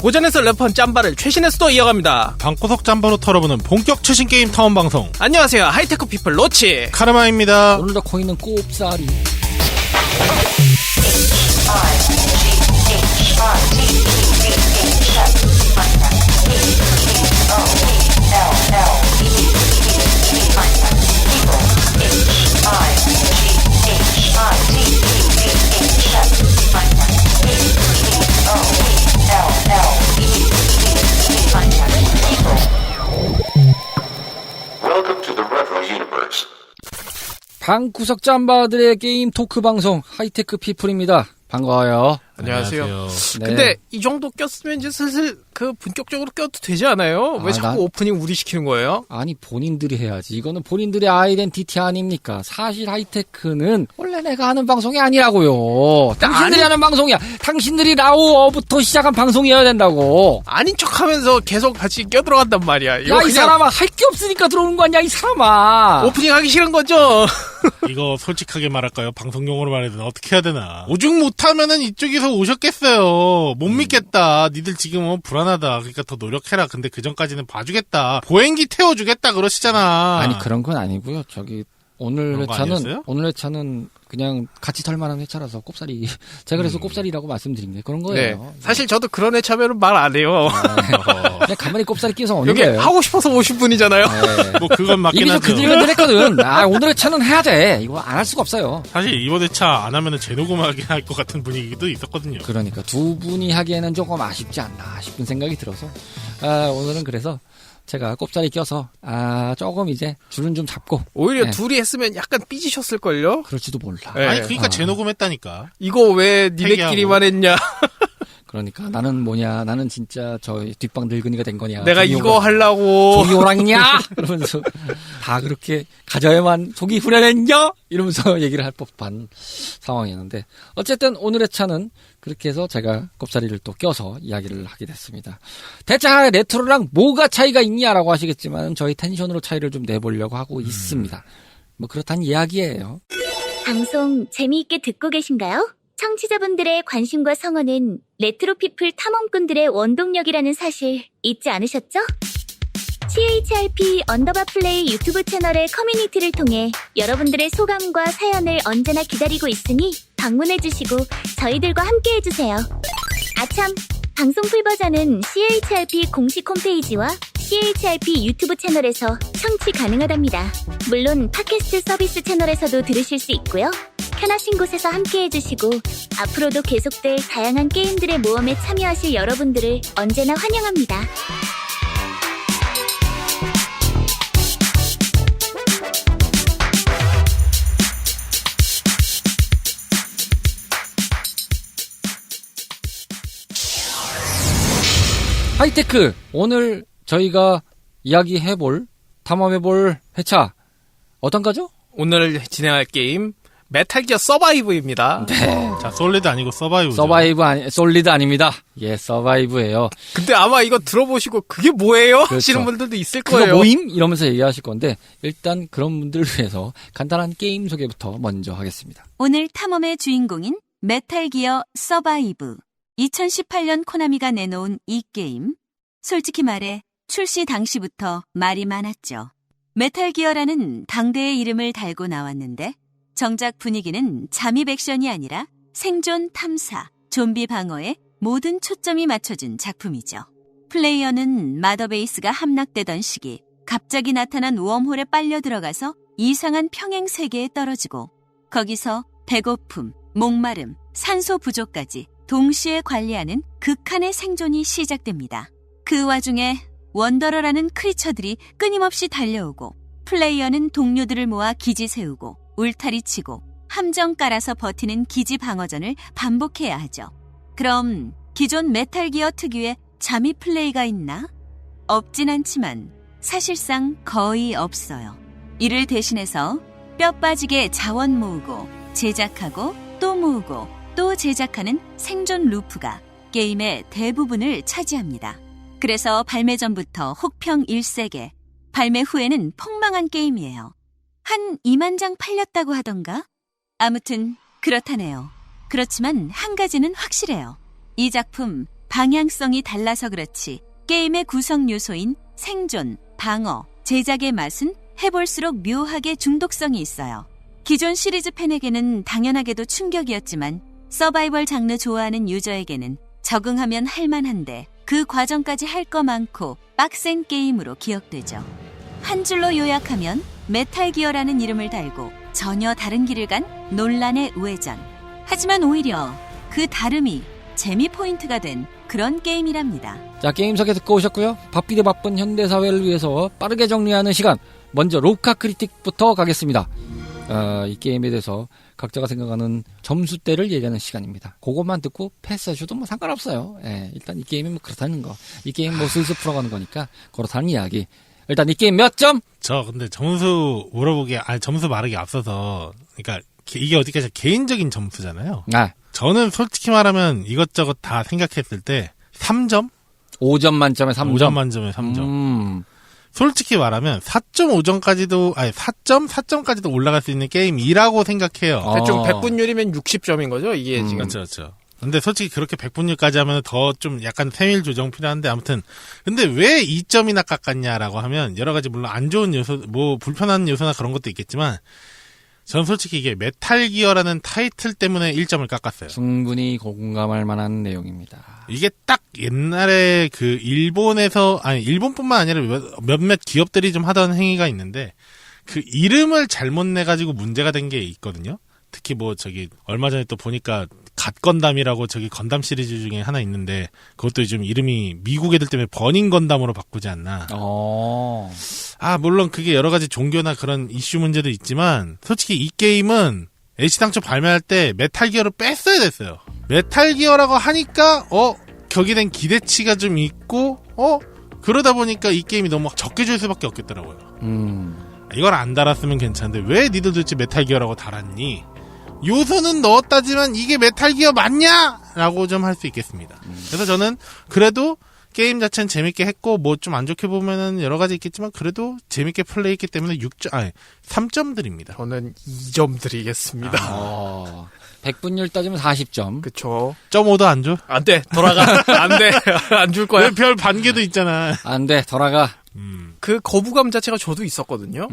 고전에서 래퍼한 짬바를 최신에서도 이어갑니다. 방구석 짬바로 털어보는 본격 최신 게임 타운 방송. 안녕하세요. 하이테크 피플 로치 카르마입니다. 오늘도 코인은 꼽사리. 방구석 짬바들의 게임 토크 방송 하이테크 피플입니다. 반가워요. 안녕하세요. 안녕하세요. 네. 근데 이 정도 꼈으면 이제 슬슬 본격적으로 껴도 되지 않아요? 왜 자꾸 오프닝 우리 시키는 거예요? 아니 본인들이 해야지. 이거는 본인들의 아이덴티티 아닙니까? 사실 하이테크는 원래 내가 하는 방송이 아니라고요. 당신들이 하는 방송이야. 당신들이 라오어부터 시작한 방송이어야 된다고. 아닌 척하면서 계속 같이 껴들어간단 말이야. 이거 야, 이 그냥 사람아, 할 게 없으니까 들어오는 거 아니야, 이 사람아. 오프닝 하기 싫은 거죠? 이거 솔직하게 말할까요? 방송용어로 말해도 어떻게 해야 되나? 오죽 못하면은 이쪽에서 오셨겠어요. 못 믿겠다. 니들 지금 불안하다. 그러니까 더 노력해라. 근데 그 전까지는 봐주겠다. 보행기 태워주겠다 그러시잖아. 아니, 그런 건 아니고요. 오늘 그런 거 회차는, 아니었어요? 오늘 회차는 그냥 같이 털만한 회차라서 꼽사리. 제가 그래서 꼽사리라고 말씀드린 게 그런 네. 거예요. 사실 저도 그런 애 참여는 말 안 해요. 그냥 가만히 꼽사리 끼워서 오는 여기 거예요. 하고 싶어서 오신 분이잖아요. 네. 뭐 그건 맞긴 이미 좀 하죠. 근질근질했거든. 오늘 회차는 해야 돼. 이거 안 할 수가 없어요. 사실 이번 회차 안 하면은 재녹음하게 할 것 같은 분위기도 있었거든요. 그러니까 두 분이 하기에는 조금 아쉽지 않나 싶은 생각이 들어서 오늘은 그래서 제가 꼽사리 껴서 조금 이제 줄은 좀 잡고 오히려 네. 둘이 했으면 약간 삐지셨을걸요? 그럴지도 몰라. 네. 아니 그러니까 재녹음했다니까. 이거 왜 니네끼리만 했냐? 그러니까 나는 진짜 저 뒷방 늙은이가 된 거냐. 내가 이거 하려고. 조기 호랑이냐? 이러면서 다 그렇게 가져야만 속이 후련했냐? 이러면서 얘기를 할 법한 상황이었는데 어쨌든 오늘의 차는 그렇게 해서 제가 꼽사리를 또 껴서 이야기를 하게 됐습니다. 대체 레트로랑 뭐가 차이가 있냐라고 하시겠지만 저희 텐션으로 차이를 좀 내보려고 하고 있습니다. 뭐 그렇다는 이야기예요. 방송 재미있게 듣고 계신가요? 청취자분들의 관심과 성원은 레트로피플 탐험꾼들의 원동력이라는 사실 잊지 않으셨죠? CHRP_플레이 유튜브 채널의 커뮤니티를 통해 여러분들의 소감과 사연을 언제나 기다리고 있으니 방문해주시고 저희들과 함께해주세요. 아참! 방송 풀버전은 CHRP 공식 홈페이지와 CHRP 유튜브 채널에서 청취 가능하답니다. 물론 팟캐스트 서비스 채널에서도 들으실 수 있고요. 편하신 곳에서 함께해주시고 앞으로도 계속될 다양한 게임들의 모험에 참여하실 여러분들을 언제나 환영합니다. 하이테크 오늘 저희가 탐험해볼 회차 어떤 거죠? 오늘 진행할 게임 메탈기어 서바이브입니다. 네. 자 솔리드 아니고 서바이브죠. 솔리드 아닙니다. 예, 서바이브예요. 근데 아마 이거 들어보시고 그게 뭐예요? 그렇죠. 하시는 분들도 있을 그거 거예요. 모임? 이러면서 얘기하실 건데 일단 그런 분들을 위해서 간단한 게임 소개부터 먼저 하겠습니다. 오늘 탐험의 주인공인 메탈기어 서바이브. 2018년 코나미가 내놓은 이 게임. 솔직히 말해 출시 당시부터 말이 많았죠. 메탈기어라는 당대의 이름을 달고 나왔는데 정작 분위기는 잠입 액션이 아니라 생존 탐사, 좀비 방어에 모든 초점이 맞춰진 작품이죠. 플레이어는 마더베이스가 함락되던 시기 갑자기 나타난 웜홀에 빨려 들어가서 이상한 평행 세계에 떨어지고 거기서 배고픔, 목마름, 산소 부족까지 동시에 관리하는 극한의 생존이 시작됩니다. 그 와중에 원더러라는 크리처들이 끊임없이 달려오고 플레이어는 동료들을 모아 기지 세우고 울타리 치고 함정 깔아서 버티는 기지 방어전을 반복해야 하죠. 그럼 기존 메탈기어 특유의 잠입 플레이가 있나? 없진 않지만 사실상 거의 없어요. 이를 대신해서 뼈 빠지게 자원 모으고 제작하고 또 모으고 또 제작하는 생존 루프가 게임의 대부분을 차지합니다. 그래서 발매 전부터 혹평 일세계, 발매 후에는 폭망한 게임이에요. 한 2만 장 팔렸다고 하던가? 아무튼 그렇다네요. 그렇지만 한 가지는 확실해요. 이 작품 방향성이 달라서 그렇지 게임의 구성 요소인 생존, 방어, 제작의 맛은 해볼수록 묘하게 중독성이 있어요. 기존 시리즈 팬에게는 당연하게도 충격이었지만 서바이벌 장르 좋아하는 유저에게는 적응하면 할만한데 그 과정까지 할 거 많고 빡센 게임으로 기억되죠. 한 줄로 요약하면 메탈 기어라는 이름을 달고 전혀 다른 길을 간 논란의 우회전. 하지만 오히려 그 다름이 재미 포인트가 된 그런 게임이랍니다. 자, 게임석에 듣고 오셨고요. 바쁘게 바쁜 현대사회를 위해서 빠르게 정리하는 시간. 먼저 로카 크리틱부터 가겠습니다. 이 게임에 대해서 각자가 생각하는 점수대를 얘기하는 시간입니다. 그것만 듣고 패스하셔도 뭐 상관없어요. 예, 일단 이 게임이 뭐 그렇다는 거. 이 게임 뭐 슬슬 풀어가는 거니까 그렇다는 이야기. 일단 이 게임 몇 점? 저 근데 점수 물어보기에 점수 말하기 앞서서 그러니까 이게 어디까지 개인적인 점수잖아요. 아, 저는 솔직히 말하면 이것저것 다 생각했을 때 3점? 5점 만점에 3점. 5점 만점에 3점. 솔직히 말하면 4.5점까지도 4.4점까지도 올라갈 수 있는 게임이라고 생각해요. 대충 100분율이면 60점인 거죠? 이게 지금. 그렇죠. 근데 솔직히 그렇게 100분율까지 하면 더 좀 약간 세밀 조정 필요한데 아무튼 근데 왜 2점이나 깎았냐라고 하면 여러 가지 물론 안 좋은 요소 뭐 불편한 요소나 그런 것도 있겠지만 저는 솔직히 이게 메탈 기어라는 타이틀 때문에 1점을 깎았어요. 충분히 공감할 만한 내용입니다. 이게 딱 옛날에 그 일본에서 일본뿐만 아니라 몇몇 기업들이 좀 하던 행위가 있는데 그 이름을 잘못 내가지고 문제가 된 게 있거든요. 특히 뭐 저기 얼마 전에 또 보니까 갓건담이라고 저기 건담 시리즈 중에 하나 있는데 그것도 요즘 이름이 미국 애들 때문에 버닝 건담으로 바꾸지 않나. 물론 그게 여러 가지 종교나 그런 이슈 문제도 있지만 솔직히 이 게임은 애시당초 발매할 때 메탈 기어를 뺐어야 됐어요. 메탈 기어라고 하니까 격이 된 기대치가 좀 있고 그러다 보니까 이 게임이 너무 적게 줄 수밖에 없겠더라고요. 이걸 안 달았으면 괜찮은데 왜 니들 도대체 메탈 기어라고 달았니? 요소는 넣었다지만 이게 메탈 기어 맞냐? 라고 좀 할 수 있겠습니다. 그래서 저는 그래도 게임 자체는 재밌게 했고 뭐 좀 안 좋게 보면은 여러 가지 있겠지만 그래도 재밌게 플레이했기 때문에 3점 드립니다. 저는 2점 드리겠습니다. 100분율 따지면 40점. 그쵸. 0.5도 안 줘? 안 돼. 돌아가. 안 돼. 안 줄 거야. 왜 별 반개도 있잖아. 안 돼. 돌아가. 그 거부감 자체가 저도 있었거든요.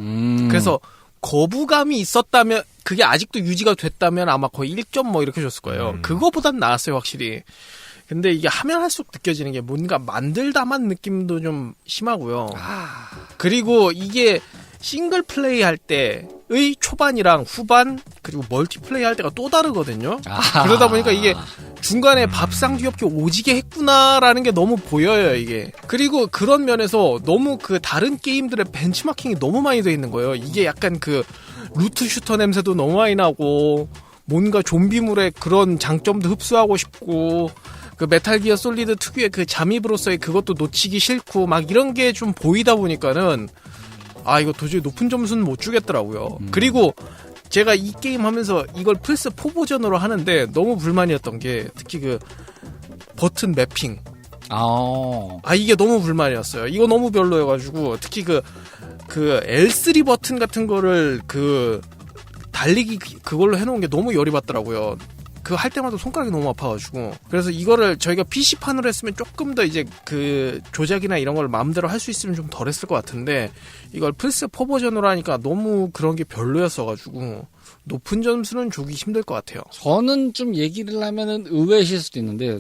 그래서 거부감이 있었다면 그게 아직도 유지가 됐다면 아마 거의 1점 뭐 이렇게 줬을 거예요. 그거보단 나았어요 확실히. 근데 이게 하면 할수록 느껴지는 게 뭔가 만들다만 느낌도 좀 심하고요. 그리고 이게 싱글 플레이 할 때의 초반이랑 후반 그리고 멀티플레이 할 때가 또 다르거든요. 그러다 보니까 이게 중간에 밥상 뒤엎기 오지게 했구나라는 게 너무 보여요 이게. 그리고 그런 면에서 너무 그 다른 게임들의 벤치마킹이 너무 많이 돼 있는 거예요. 이게 약간 그 루트 슈터 냄새도 너무 많이 나고 뭔가 좀비물의 그런 장점도 흡수하고 싶고 그 메탈 기어 솔리드 특유의 그 잠입으로서의 그것도 놓치기 싫고 막 이런 게 좀 보이다 보니까는 이거 도저히 높은 점수는 못 주겠더라고요. 그리고 제가 이 게임 하면서 이걸 플스4 버전으로 하는데 너무 불만이었던 게 특히 그 버튼 매핑. 이게 너무 불만이었어요. 이거 너무 별로여가지고 특히 그 L3 버튼 같은 거를 달리기 그걸로 해놓은 게 너무 열이 받더라고요. 그거 할 때마다 손가락이 너무 아파가지고. 그래서 이거를 저희가 PC판으로 했으면 조금 더 이제 그 조작이나 이런 걸 마음대로 할 수 있으면 좀 덜 했을 것 같은데 이걸 플스4 버전으로 하니까 너무 그런 게 별로였어가지고 높은 점수는 주기 힘들 것 같아요. 저는 좀 얘기를 하면은 의외이실 수도 있는데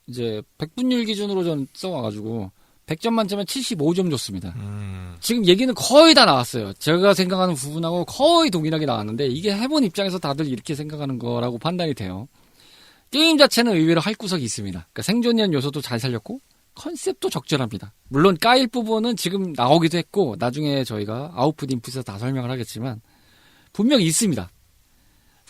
이제 100분율 기준으로 전 써와가지고 100점 만점에 75점 줬습니다. 지금 얘기는 거의 다 나왔어요. 제가 생각하는 부분하고 거의 동일하게 나왔는데 이게 해본 입장에서 다들 이렇게 생각하는 거라고 판단이 돼요. 게임 자체는 의외로 할 구석이 있습니다. 그러니까 생존이라는 요소도 잘 살렸고 컨셉도 적절합니다. 물론 까일 부분은 지금 나오기도 했고 나중에 저희가 아웃풋 인풋에서 다 설명을 하겠지만 분명히 있습니다.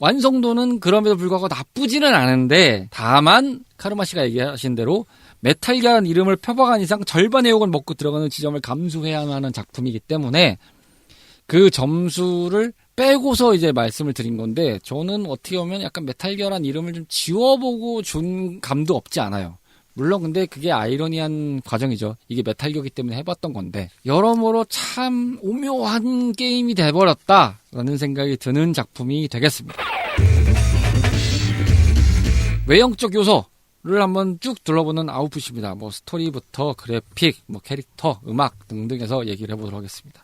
완성도는 그럼에도 불구하고 나쁘지는 않은데 다만 카르마 씨가 얘기하신 대로 메탈 기어라는 이름을 표방한 이상 절반의 욕을 먹고 들어가는 지점을 감수해야 하는 작품이기 때문에 그 점수를 빼고서 이제 말씀을 드린 건데 저는 어떻게 보면 약간 메탈 기어라는 이름을 좀 지워보고 준 감도 없지 않아요. 물론 근데 그게 아이러니한 과정이죠. 이게 메탈 기어기 때문에 해봤던 건데 여러모로 참 오묘한 게임이 돼버렸다라는 생각이 드는 작품이 되겠습니다. 외형적 요소를 한번 쭉 둘러보는 아웃풋입니다. 뭐 스토리부터 그래픽, 뭐 캐릭터, 음악 등등에서 얘기를 해보도록 하겠습니다.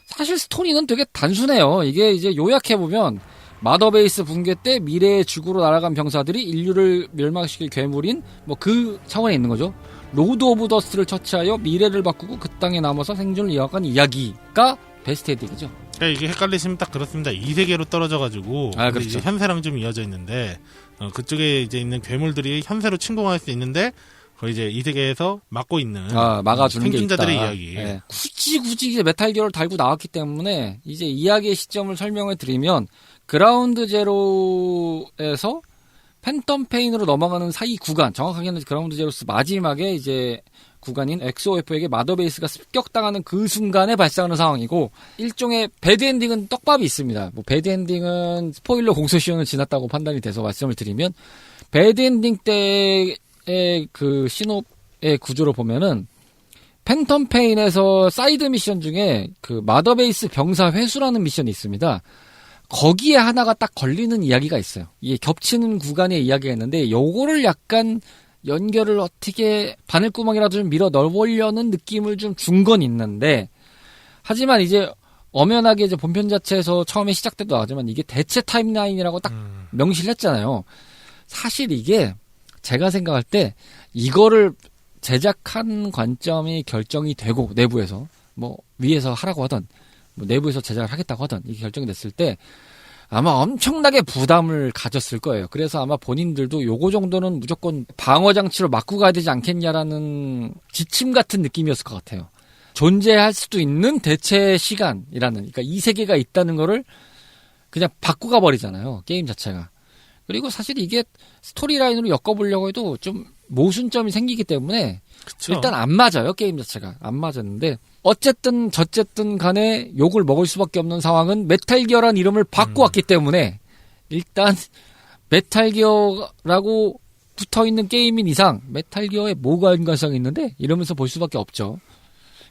사실 스토리는 되게 단순해요. 이게 이제 요약해보면 마더베이스 붕괴 때 미래의 지구로 날아간 병사들이 인류를 멸망시킬 괴물인 뭐 그 차원에 있는 거죠. 로드 오브 더스트를 처치하여 미래를 바꾸고 그 땅에 남아서 생존을 이어간 이야기가 베스트 엔딩이죠. 이게 헷갈리시면 딱 그렇습니다. 이 세계로 떨어져가지고 그렇죠. 이제 현세랑 좀 이어져 있는데 그쪽에 이제 있는 괴물들이 현세로 침공할 수 있는데 거의 이제 이 세계에서 막고 있는 막아주는 게 있다. 생존자들의 이야기. 네. 굳이 이제 메탈 기어를 달고 나왔기 때문에 이제 이야기의 시점을 설명을 드리면 그라운드 제로에서 팬텀 페인으로 넘어가는 사이 구간, 정확하게는 그라운드 제로스 마지막에 이제 구간인 XOF에게 마더베이스가 습격당하는 그 순간에 발생하는 상황이고, 일종의 배드엔딩은 떡밥이 있습니다. 뭐 배드엔딩은 스포일러 공소시효는 지났다고 판단이 돼서 말씀을 드리면, 배드엔딩 때의 그 신호의 구조를 보면은 팬텀 페인에서 사이드 미션 중에 그 마더베이스 병사 회수라는 미션이 있습니다. 거기에 하나가 딱 걸리는 이야기가 있어요. 이게 겹치는 구간의 이야기가 있는데 요거를 약간 연결을 어떻게 바늘구멍이라도 좀 밀어 넣으려는 느낌을 좀 준 건 있는데, 하지만 이제 엄연하게 이제 본편 자체에서 처음에 시작 때도 나왔지만 이게 대체 타임라인이라고 딱 명시를 했잖아요. 사실 이게 제가 생각할 때 이거를 제작한 관점이 결정이 되고 내부에서 뭐 위에서 하라고 하던 뭐 내부에서 제작을 하겠다고 하던 이게 결정이 됐을 때 아마 엄청나게 부담을 가졌을 거예요. 그래서 아마 본인들도 요거 정도는 무조건 방어 장치로 막고 가야 되지 않겠냐라는 지침 같은 느낌이었을 것 같아요. 존재할 수도 있는 대체 시간이라는, 그러니까 이 세계가 있다는 거를 그냥 바꾸가 버리잖아요, 게임 자체가. 그리고 사실 이게 스토리라인으로 엮어보려고 해도 좀 모순점이 생기기 때문에 그쵸. 일단 안 맞아요, 게임 자체가. 안 맞았는데 어쨌든 저쨌든 간에 욕을 먹을 수밖에 없는 상황은 메탈기어란 이름을 바꾸었기 때문에 일단 메탈기어라고 붙어있는 게임인 이상 메탈기어에 뭐가 연관성이 있는데 이러면서 볼 수밖에 없죠.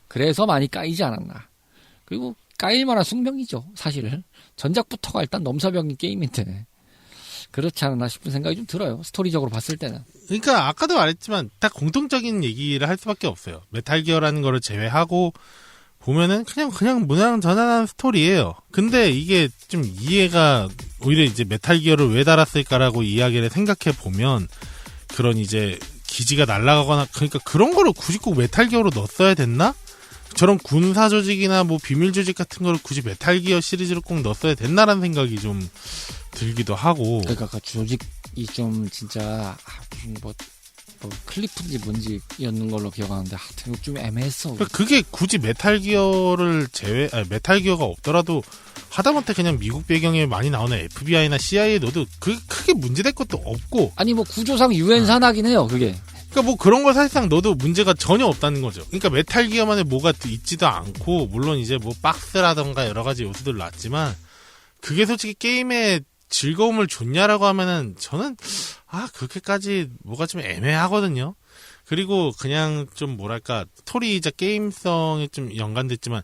그래서 많이 까이지 않았나. 그리고 까일 만한 숙명이죠, 사실은. 전작부터가 일단 넘사벽인 게임인데 그렇지 않나 싶은 생각이 좀 들어요, 스토리적으로 봤을 때는. 그러니까 아까도 말했지만 다 공통적인 얘기를 할 수밖에 없어요. 메탈기어라는 거를 제외하고 보면은 그냥 무난전한 스토리예요. 근데 이게 좀 이해가, 오히려 이제 메탈기어를 왜 달았을까라고 이야기를 생각해 보면 그런 이제 기지가 날아가거나, 그러니까 그런 거를 굳이 꼭 메탈기어로 넣었어야 됐나? 저런 군사 조직이나 뭐 비밀 조직 같은 거를 굳이 메탈기어 시리즈로 꼭 넣었어야 됐나라는 생각이 좀 들기도 하고. 그러니까 그 조직이 좀 진짜 뭐 클리프인지 뭔지였는 걸로 기억하는데 하여튼 좀 애매했어. 그게 굳이 메탈기어를 메탈기어가 없더라도 하다못해 그냥 미국 배경에 많이 나오는 FBI나 CIA 넣어도 크게 문제될 것도 없고. 아니 뭐 구조상 유엔 산하긴 해요, 그게. 그러니까 뭐 그런 걸 사실상 넣어도 문제가 전혀 없다는 거죠. 그러니까 메탈기어만에 뭐가 있지도 않고, 물론 이제 뭐 박스라던가 여러 가지 요소들 났지만 그게 솔직히 게임의 즐거움을 줬냐라고 하면은 저는 그렇게까지 뭐가 좀 애매하거든요. 그리고 그냥 좀 뭐랄까 스토리이자 게임성이 좀 연관됐지만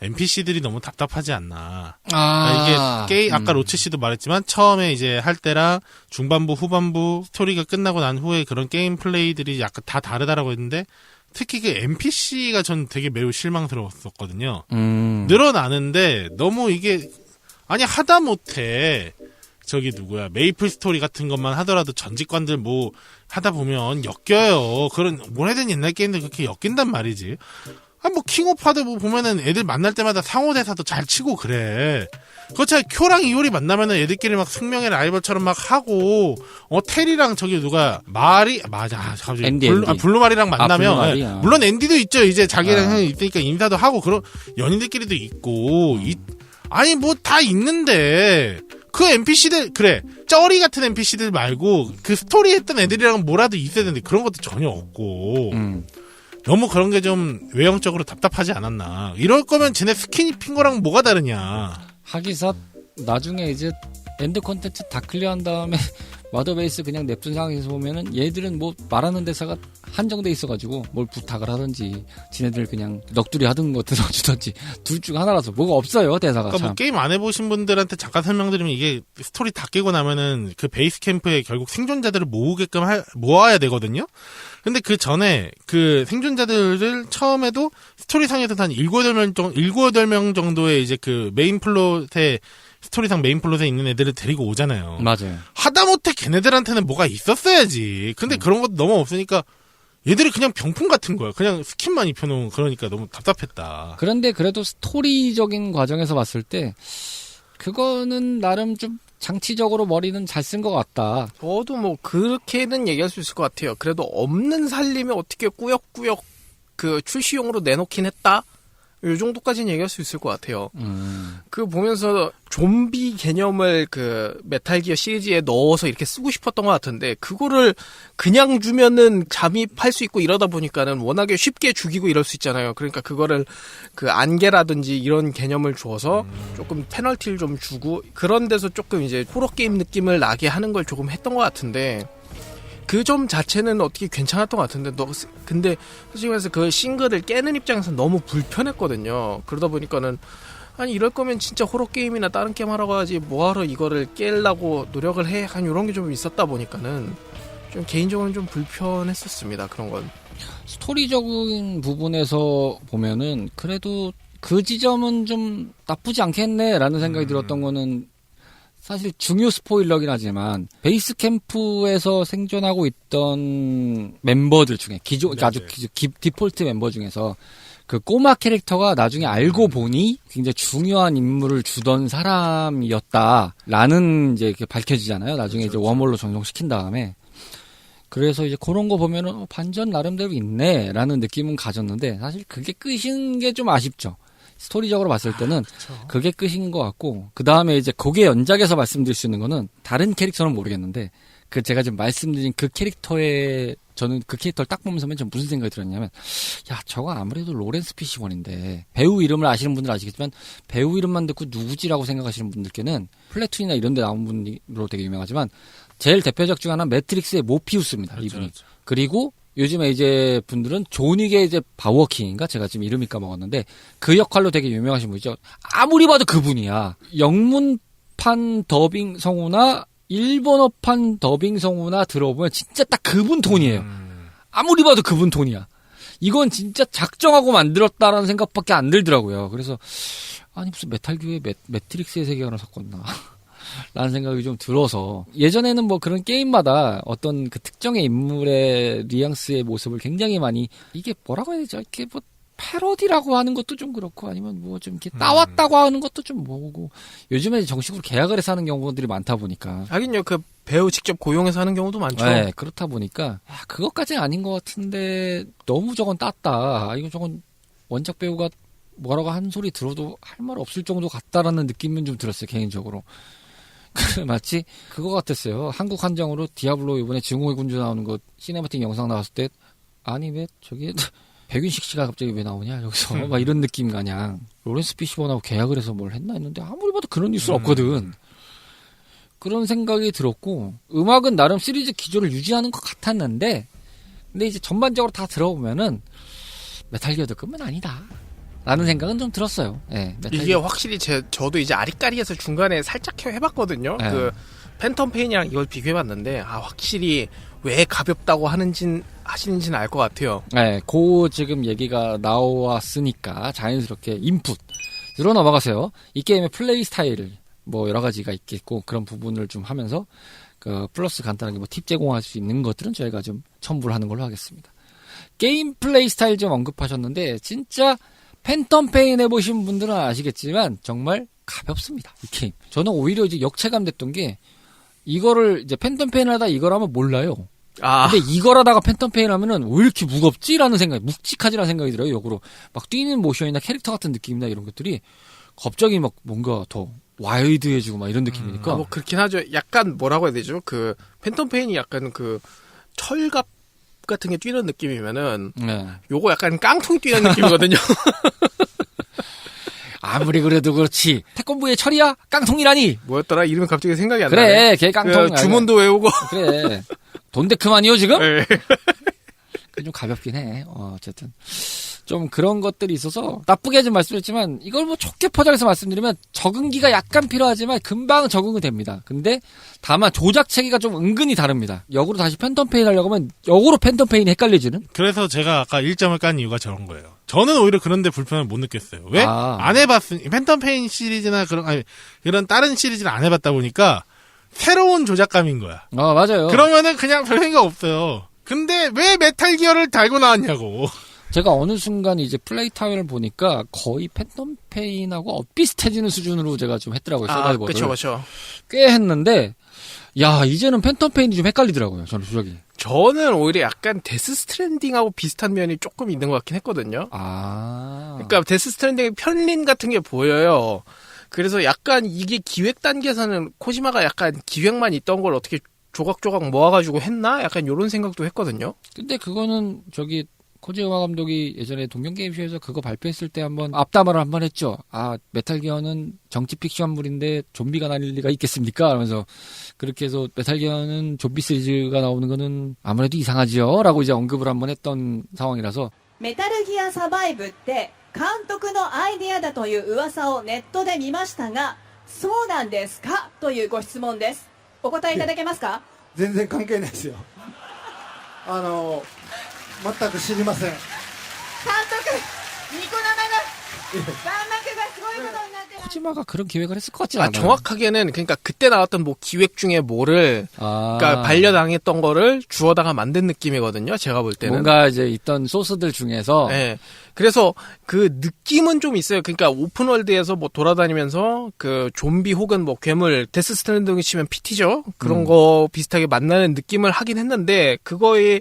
NPC들이 너무 답답하지 않나. 그러니까 이게 아까 로치 씨도 말했지만 처음에 이제 할 때랑 중반부 후반부 스토리가 끝나고 난 후에 그런 게임 플레이들이 약간 다 다르다라고 했는데, 특히 그 NPC가 전 되게 매우 실망스러웠었거든요. 늘어나는데 너무 이게 하다못해 저기 누구야 메이플 스토리 같은 것만 하더라도 전직관들 뭐 하다 보면 엮여요. 그런 오래된 옛날 게임들 그렇게 엮인단 말이지. 뭐 킹 오브 하드 뭐 보면은 애들 만날 때마다 상호 대사도 잘 치고 그래. 그렇잖아. 쿄랑 이효리 만나면은 애들끼리 막 숙명의 라이벌처럼 막 하고, 테리랑 저기 누가 갑자기 앤디. 블루마리랑 만나면, 블루마리, 물론 앤디도 있죠. 이제 자기랑 있으니까 인사도 하고 그런 연인들끼리도 있고. 뭐 다 있는데 그 NPC들, 그래 쩌리 같은 NPC들 말고 그 스토리 했던 애들이랑 뭐라도 있어야 되는데 그런 것도 전혀 없고. 너무 그런 게 좀 외형적으로 답답하지 않았나. 이럴 거면 쟤네 스킨 입힌 거랑 뭐가 다르냐. 하기사 나중에 이제 엔드 콘텐츠 다 클리어한 다음에 마더베이스 그냥 냅둔 상황에서 보면은 얘들은 뭐 말하는 대사가 한정돼 있어가지고 뭘 부탁을 하든지 지네들 그냥 넋두리 하던 거 들어주든지 둘 중 하나라서 뭐가 없어요 대사가 그러니까 참. 뭐 게임 안 해보신 분들한테 잠깐 설명드리면 이게 스토리 다 깨고 나면은 그 베이스 캠프에 결국 생존자들을 모으게끔 모아야 되거든요. 근데 그 전에 그 생존자들을 처음에도 스토리상에서 한 7, 8명 정도의 이제 그 메인 플롯에 스토리상 메인 플롯에 있는 애들을 데리고 오잖아요. 맞아요. 하다못해 걔네들한테는 뭐가 있었어야지. 근데 그런 것도 너무 없으니까 얘들이 그냥 병풍 같은 거야. 그냥 스킨만 입혀놓은 그러니까 너무 답답했다. 그런데 그래도 스토리적인 과정에서 봤을 때 그거는 나름 좀 장치적으로 머리는 잘 쓴 것 같다. 저도 뭐 그렇게는 얘기할 수 있을 것 같아요. 그래도 없는 살림에 어떻게 꾸역꾸역 그 출시용으로 내놓긴 했다? 이 정도까지는 얘기할 수 있을 것 같아요. 그 보면서 좀비 개념을 그 메탈 기어 시리즈에 넣어서 이렇게 쓰고 싶었던 것 같은데 그거를 그냥 주면은 잠입할 수 있고 이러다 보니까는 워낙에 쉽게 죽이고 이럴 수 있잖아요. 그러니까 그거를 그 안개라든지 이런 개념을 줘서 조금 페널티를 좀 주고 그런 데서 조금 이제 호러 게임 느낌을 나게 하는 걸 조금 했던 것 같은데 그 점 자체는 어떻게 괜찮았던 것 같은데 근데 솔직히 말해서 그 싱글을 깨는 입장에서 너무 불편했거든요. 그러다 보니까는 아니 이럴 거면 진짜 호러 게임이나 다른 게임 하라고 하지 뭐하러 이거를 깨려고 노력을 해 한 이런 게 좀 있었다 보니까는 좀 개인적으로는 좀 불편했었습니다. 그런 건. 스토리적인 부분에서 보면은 그래도 그 지점은 좀 나쁘지 않겠네라는 생각이 들었던 거는 사실 중요 스포일러긴 하지만 베이스 캠프에서 생존하고 있던 멤버들 중에 아주 디폴트 멤버 중에서 그 꼬마 캐릭터가 나중에 알고 보니 굉장히 중요한 임무를 주던 사람이었다라는 이제 이렇게 밝혀지잖아요. 나중에 이제 웜홀로 전송시킨 다음에. 그래서 이제 그런 거 보면은 반전 나름대로 있네라는 느낌은 가졌는데 사실 그게 끝인 게 좀 아쉽죠. 스토리적으로 봤을 때는 그게 끝인 것 같고 그 다음에 이제 거기에 연작해서 말씀드릴 수 있는 거는 다른 캐릭터는 모르겠는데 그 제가 지금 말씀드린 그 캐릭터의 저는 그 캐릭터를 딱 보면서 맨 처음 무슨 생각이 들었냐면 야 저거 아무래도 로렌스 피시본인데 배우 이름을 아시는 분들은 아시겠지만 배우 이름만 듣고 누구지라고 생각하시는 분들께는 플래툰이나 이런 데 나온 분으로 되게 유명하지만 제일 대표적 중 하나는 매트릭스의 모피우스입니다. 그렇죠, 이분이. 그렇죠. 그리고 요즘에 이제 분들은 존윅의 이제 바워킹인가 제가 지금 이름이 까먹었는데 그 역할로 되게 유명하신 분이죠. 아무리 봐도 그분이야. 영문판 더빙 성우나 일본어판 더빙 성우나 들어보면 진짜 딱 그분 톤이에요. 아무리 봐도 그분 톤이야. 이건 진짜 작정하고 만들었다라는 생각밖에 안 들더라고요. 그래서 아니 무슨 메탈기어의 매트릭스의 세계관을 섞었나 라는 생각이 좀 들어서 예전에는 뭐 그런 게임마다 어떤 그 특정의 인물의 뉘앙스의 모습을 굉장히 많이 이게 뭐라고 해야 되죠? 이렇게 뭐 패러디라고 하는 것도 좀 그렇고 아니면 뭐 좀 이렇게 따왔다고 하는 것도 좀 뭐고 요즘에 정식으로 계약을 해서 하는 경우들이 많다 보니까 하긴요. 그 배우 직접 고용해서 하는 경우도 많죠. 네, 그렇다 보니까 그것까지는 아닌 것 같은데 너무 저건 땄다. 이거 저건 원작 배우가 뭐라고 한 소리 들어도 할 말 없을 정도 같다라는 느낌은 좀 들었어요. 개인적으로. 마치 그거 같았어요. 한국 한정으로 디아블로 이번에 증오의 군주 나오는 거 시네마틱 영상 나왔을 때 아니 왜 저기 백윤식 씨가 갑자기 왜 나오냐 여기서 막 이런 느낌 마냥 로렌스 피시본하고 계약을 해서 뭘 했나 했는데 아무리 봐도 그런 뉴스는 없거든. 그런 생각이 들었고 음악은 나름 시리즈 기조를 유지하는 것 같았는데 근데 이제 전반적으로 다 들어보면은 메탈 기어도 끝은 아니다. 라는 생각은 좀 들었어요. 네, 이게 확실히 저도 이제 아리까리에서 중간에 살짝 해봤거든요. 네. 그 팬텀 페인이랑 이걸 비교해봤는데 확실히 왜 가볍다고 하시는지는 알 것 같아요. 네, 그 지금 얘기가 나왔으니까 자연스럽게 인풋으로 넘어가세요. 이 게임의 플레이 스타일 뭐 여러 가지가 있겠고 그런 부분을 좀 하면서 그 플러스 간단하게 뭐 팁 제공할 수 있는 것들은 저희가 좀 첨부를 하는 걸로 하겠습니다. 게임 플레이 스타일 좀 언급하셨는데 진짜 팬텀 페인 해보신 분들은 아시겠지만 정말 가볍습니다. 이 게임. 저는 오히려 이제 역체감 됐던 게 이거를 이제 팬텀 페인 하다 이걸 하면 몰라요. 근데 이걸 하다가 팬텀 페인 하면은 왜 이렇게 무겁지라는 생각이 묵직하지라는 생각이 들어요. 역으로 막 뛰는 모션이나 캐릭터 같은 느낌이나 이런 것들이 갑자기 막 뭔가 더 와일드해지고 막 이런 느낌이니까. 뭐 그렇긴 하죠. 약간 뭐라고 해야 되죠? 그 팬텀 페인이 약간 그 철갑 같은 게 뛰는 느낌이면은 네. 요거 약간 깡통 뛰는 느낌이거든요. 아무리 그래도 그렇지. 태권부의 철이야? 깡통이라니. 뭐였더라? 이름이 갑자기 생각이 안 나네. 그래, 걔 깡통. 주문도 외우고. 그래. 돈데크만이요 지금? 네. 좀 가볍긴 해. 어쨌든. 좀 그런 것들이 있어서 나쁘게 좀 말씀드렸지만 이걸 뭐 좋게 포장해서 말씀드리면 적응기가 약간 필요하지만 금방 적응은 됩니다. 근데 다만 조작 체계가 좀 은근히 다릅니다. 역으로 다시 팬텀 페인 하려고 하면 역으로 팬텀 페인이 헷갈려지는? 그래서 제가 아까 1점을 깐 이유가 저런 거예요. 저는 오히려 그런데 불편을 못 느꼈어요. 왜? 안 해봤으니 팬텀 페인 시리즈나 그런 다른 시리즈를 안 해봤다 보니까 새로운 조작감인 거야. 맞아요. 그러면은 그냥 별 생각 없어요. 근데 왜 메탈 기어를 달고 나왔냐고. 제가 어느 순간 이제 플레이 타임을 보니까 거의 팬텀 페인하고 엇비슷해지는 수준으로 제가 좀 했더라고요. 서바이벌을. 그쵸. 꽤 했는데 야 이제는 팬텀 페인이 좀 헷갈리더라고요. 저는 조작이. 저는 오히려 약간 데스 스트랜딩하고 비슷한 면이 조금 있는 것 같긴 했거든요. 그러니까 데스 스트랜딩의 편린 같은 게 보여요. 그래서 약간 이게 기획 단계에서는 코지마가 약간 기획만 있던 걸 어떻게 조각조각 모아가지고 했나? 약간 이런 생각도 했거든요. 근데 그거는 코지마 감독이 예전에 동경게임쇼에서 그거 발표했을 때 한번 앞담화를 한번 했죠. 메탈 기어는 정치 픽션물인데 좀비가 나릴 리가 있겠습니까? 하면서 그렇게 해서 메탈 기어는 좀비 시리즈가 나오는 거는 아무래도 이상하지요? 라고 이제 언급을 한번 했던 상황이라서 メタルギアサバイブって監督のアイディアだという噂をネットで見ましたが、そうなんですかというご質問です。お答えいただけますか？全然関係ないですよ。全く知りません。監督、ニコ生が弾幕がすごいことになってます。 코지마가 그런 기획을 했을 것 같지 않아요. 정확하게는 그러니까 그때 나왔던 뭐 기획 중에 뭐를 그러니까 반려당했던 거를 주워다가 만든 느낌이거든요. 제가 볼 때는 뭔가 이제 있던 소스들 중에서 네. 그래서 그 느낌은 좀 있어요. 그러니까 오픈월드에서 뭐 돌아다니면서 그 좀비 혹은 뭐 괴물 데스 스트랜딩 치면 PT죠. 그런 거 비슷하게 만나는 느낌을 하긴 했는데 그거에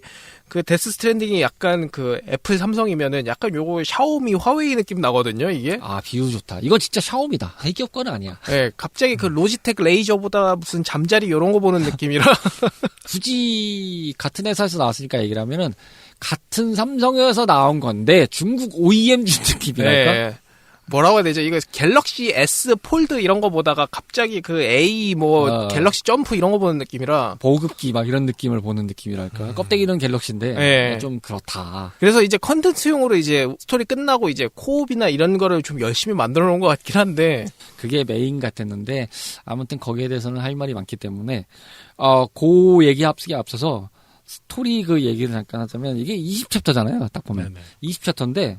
그 데스 스트랜딩이 약간 그 애플 삼성이면은 약간 요거 샤오미 화웨이 느낌 나거든요, 이게. 비유 좋다. 이건 진짜 샤오미다. 대기업 거는 아니야. 네, 갑자기 그 로지텍 레이저보다 무슨 잠자리 요런 거 보는 느낌이라. 굳이 같은 회사에서 나왔으니까 얘기를 하면은 같은 삼성에서 나온 건데 중국 OEM 준 느낌이랄까? 네. 뭐라고 해야 되죠? 이거 갤럭시 S 폴드 이런 거 보다가 갑자기 그 A 갤럭시 점프 이런 거 보는 느낌이라 보급기 막 이런 느낌을 보는 느낌이랄까? 껍데기는 갤럭시인데 네. 좀 그렇다. 그래서 이제 컨텐츠용으로 이제 스토리 끝나고 이제 코옵이나 이런 거를 좀 열심히 만들어 놓은 것 같긴 한데 그게 메인 같았는데 아무튼 거기에 대해서는 할 말이 많기 때문에 그 얘기 앞서서 스토리 그 얘기를 잠깐 하자면 이게 20챕터잖아요. 딱 보면. 네네. 20챕터인데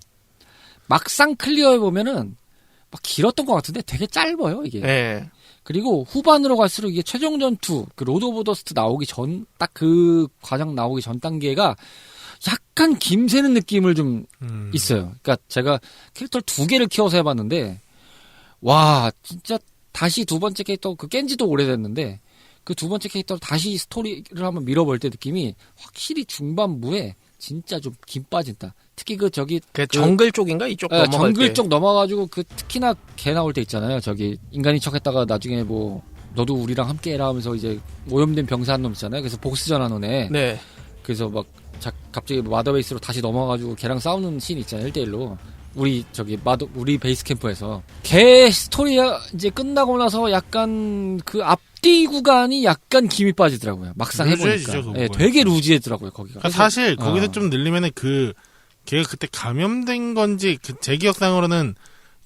막상 클리어해보면은 막 길었던 것 같은데 되게 짧아요, 이게. 네. 그리고 후반으로 갈수록 이게 최종 전투, 그 로드 오브 더스트 나오기 전, 딱 그 과정 나오기 전 단계가 약간 김새는 느낌을 좀 있어요. 그러니까 제가 캐릭터를 2개를 키워서 해봤는데, 와, 진짜 다시 두 번째 캐릭터, 그 깬지도 오래됐는데, 그 두 번째 캐릭터를 다시 스토리를 한번 밀어볼 때 느낌이 확실히 중반부에 진짜 좀 김 빠진다. 특히 그 정글 쪽인가 이쪽 넘어갈 정글 때. 쪽 넘어가지고 그 특히나 개 나올 때 있잖아요. 인간인 척했다가 나중에 뭐 너도 우리랑 함께해라 하면서 이제 오염된 병사 한 놈 있잖아요. 그래서 복수전 하는 애. 네. 그래서 막 갑자기 마더베이스로 다시 넘어가가지고 걔랑 싸우는 씬 있잖아요. 1대1로. 우리 베이스 캠프에서. 걔 스토리가 이제 끝나고 나서 약간 그 앞뒤 구간이 약간 김이 빠지더라고요. 막상 해보니까. 네, 되게 루즈해더라고요, 거기가. 그러니까 사실 거기서 좀 늘리면은 걔가 그때 감염된 건지 제 기억상으로는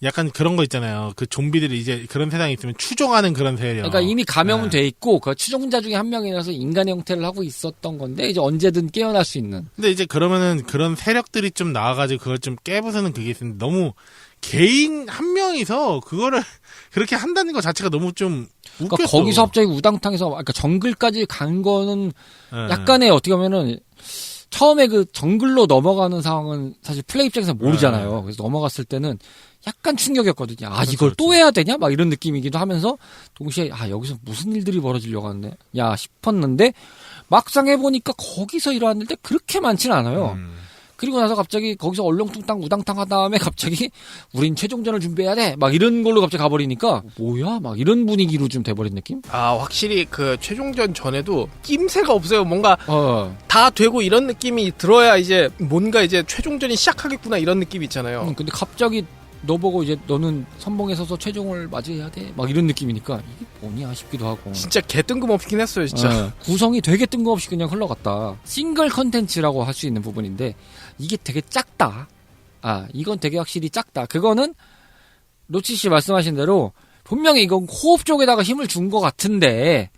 약간 그런 거 있잖아요. 그 좀비들이 이제 그런 세상에 있으면 추종하는 그런 세력. 그러니까 이미 감염은 돼 있고 그 추종자 중에 한 명이라서 인간의 형태를 하고 있었던 건데 이제 언제든 깨어날 수 있는. 근데 이제 그러면은 그런 세력들이 좀 나와가지고 그걸 좀 깨부수는 그게 있는데 너무 개인 한 명이서 그거를 그렇게 한다는 것 자체가 너무 좀 웃겼어. 그러니까 거기서 갑자기 우당탕에서 그러니까 정글까지 간 거는 약간의 어떻게 보면은 처음에 그 정글로 넘어가는 상황은 사실 플레이 입장에서 모르잖아요. 그래서 넘어갔을 때는 약간 충격이었거든요. 이걸 또 해야 되냐? 막 이런 느낌이기도 하면서 동시에 여기서 무슨 일들이 벌어지려고 하는데 싶었는데 막상 해보니까 거기서 일어났을 때 그렇게 많지는 않아요. 그리고 나서 갑자기 거기서 얼렁뚱땅 우당탕 한 다음에 갑자기 우린 최종전을 준비해야 돼. 막 이런 걸로 갑자기 가버리니까 뭐야? 막 이런 분위기로 좀 돼버린 느낌? 확실히 그 최종전 전에도 낌새가 없어요. 뭔가 다 되고 이런 느낌이 들어야 이제 뭔가 이제 최종전이 시작하겠구나 이런 느낌이 있잖아요. 근데 갑자기 너 보고 이제 너는 선봉에 서서 최종을 맞이해야 돼. 막 이런 느낌이니까 이게 뭐냐 싶기도 하고. 진짜 개 뜬금없긴 했어요, 진짜. 예, 구성이 되게 뜬금없이 그냥 흘러갔다. 싱글 컨텐츠라고 할 수 있는 부분인데 이게 되게 작다. 이건 되게 확실히 작다. 그거는 로치 씨 말씀하신 대로 분명히 이건 코업 쪽에다가 힘을 준 것 같은데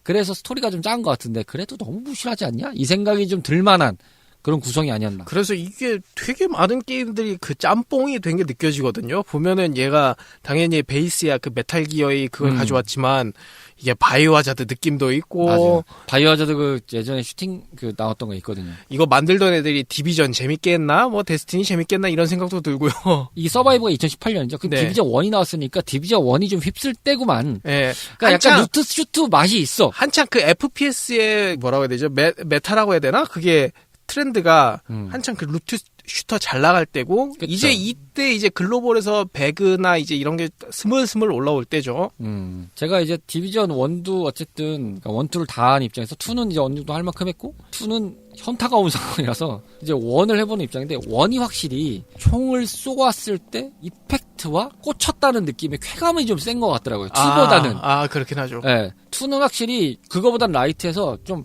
그래서 스토리가 좀 작은 것 같은데 그래도 너무 무실하지 않냐? 이 생각이 좀 들만한 그런 구성이 아니었나. 그래서 이게 되게 많은 게임들이 그 짬뽕이 된 게 느껴지거든요. 보면은 얘가 당연히 베이스야 그 메탈 기어의 그걸 가져왔지만 이게 바이오하자드 느낌도 있고 맞아요. 바이오하자드 그 예전에 슈팅 그 나왔던 거 있거든요. 이거 만들던 애들이 디비전 재밌게 했나? 뭐 데스티니 재밌게 했나? 이런 생각도 들고요. 이게 서바이버가 2018년이죠. 그 네. 디비전 1이 나왔으니까 디비전 1이 좀 휩쓸 때구만. 예. 그러니까 약간 루트 슈트 맛이 있어. 한창 그 FPS의 뭐라고 해야 되죠? 메타라고 해야 되나? 그게 트렌드가 한창 그 루트 슈터 잘 나갈 때고 그쵸. 이제 이때 이제 글로벌에서 배그나 이제 이런 게 스물스물 올라올 때죠. 제가 이제 디비전 1도 어쨌든 그러니까 1, 2를 다 한 입장에서 2는 이제 어느 정도 할 만큼 했고 2는 현타가 온 상황이라서 이제 1을 해보는 입장인데 1이 확실히 총을 쏘았을 때 이펙트와 꽂혔다는 느낌의 쾌감이 좀 센 것 같더라고요. 2보다는. 그렇긴 하죠. 네, 2는 확실히 그거보단 라이트해서 좀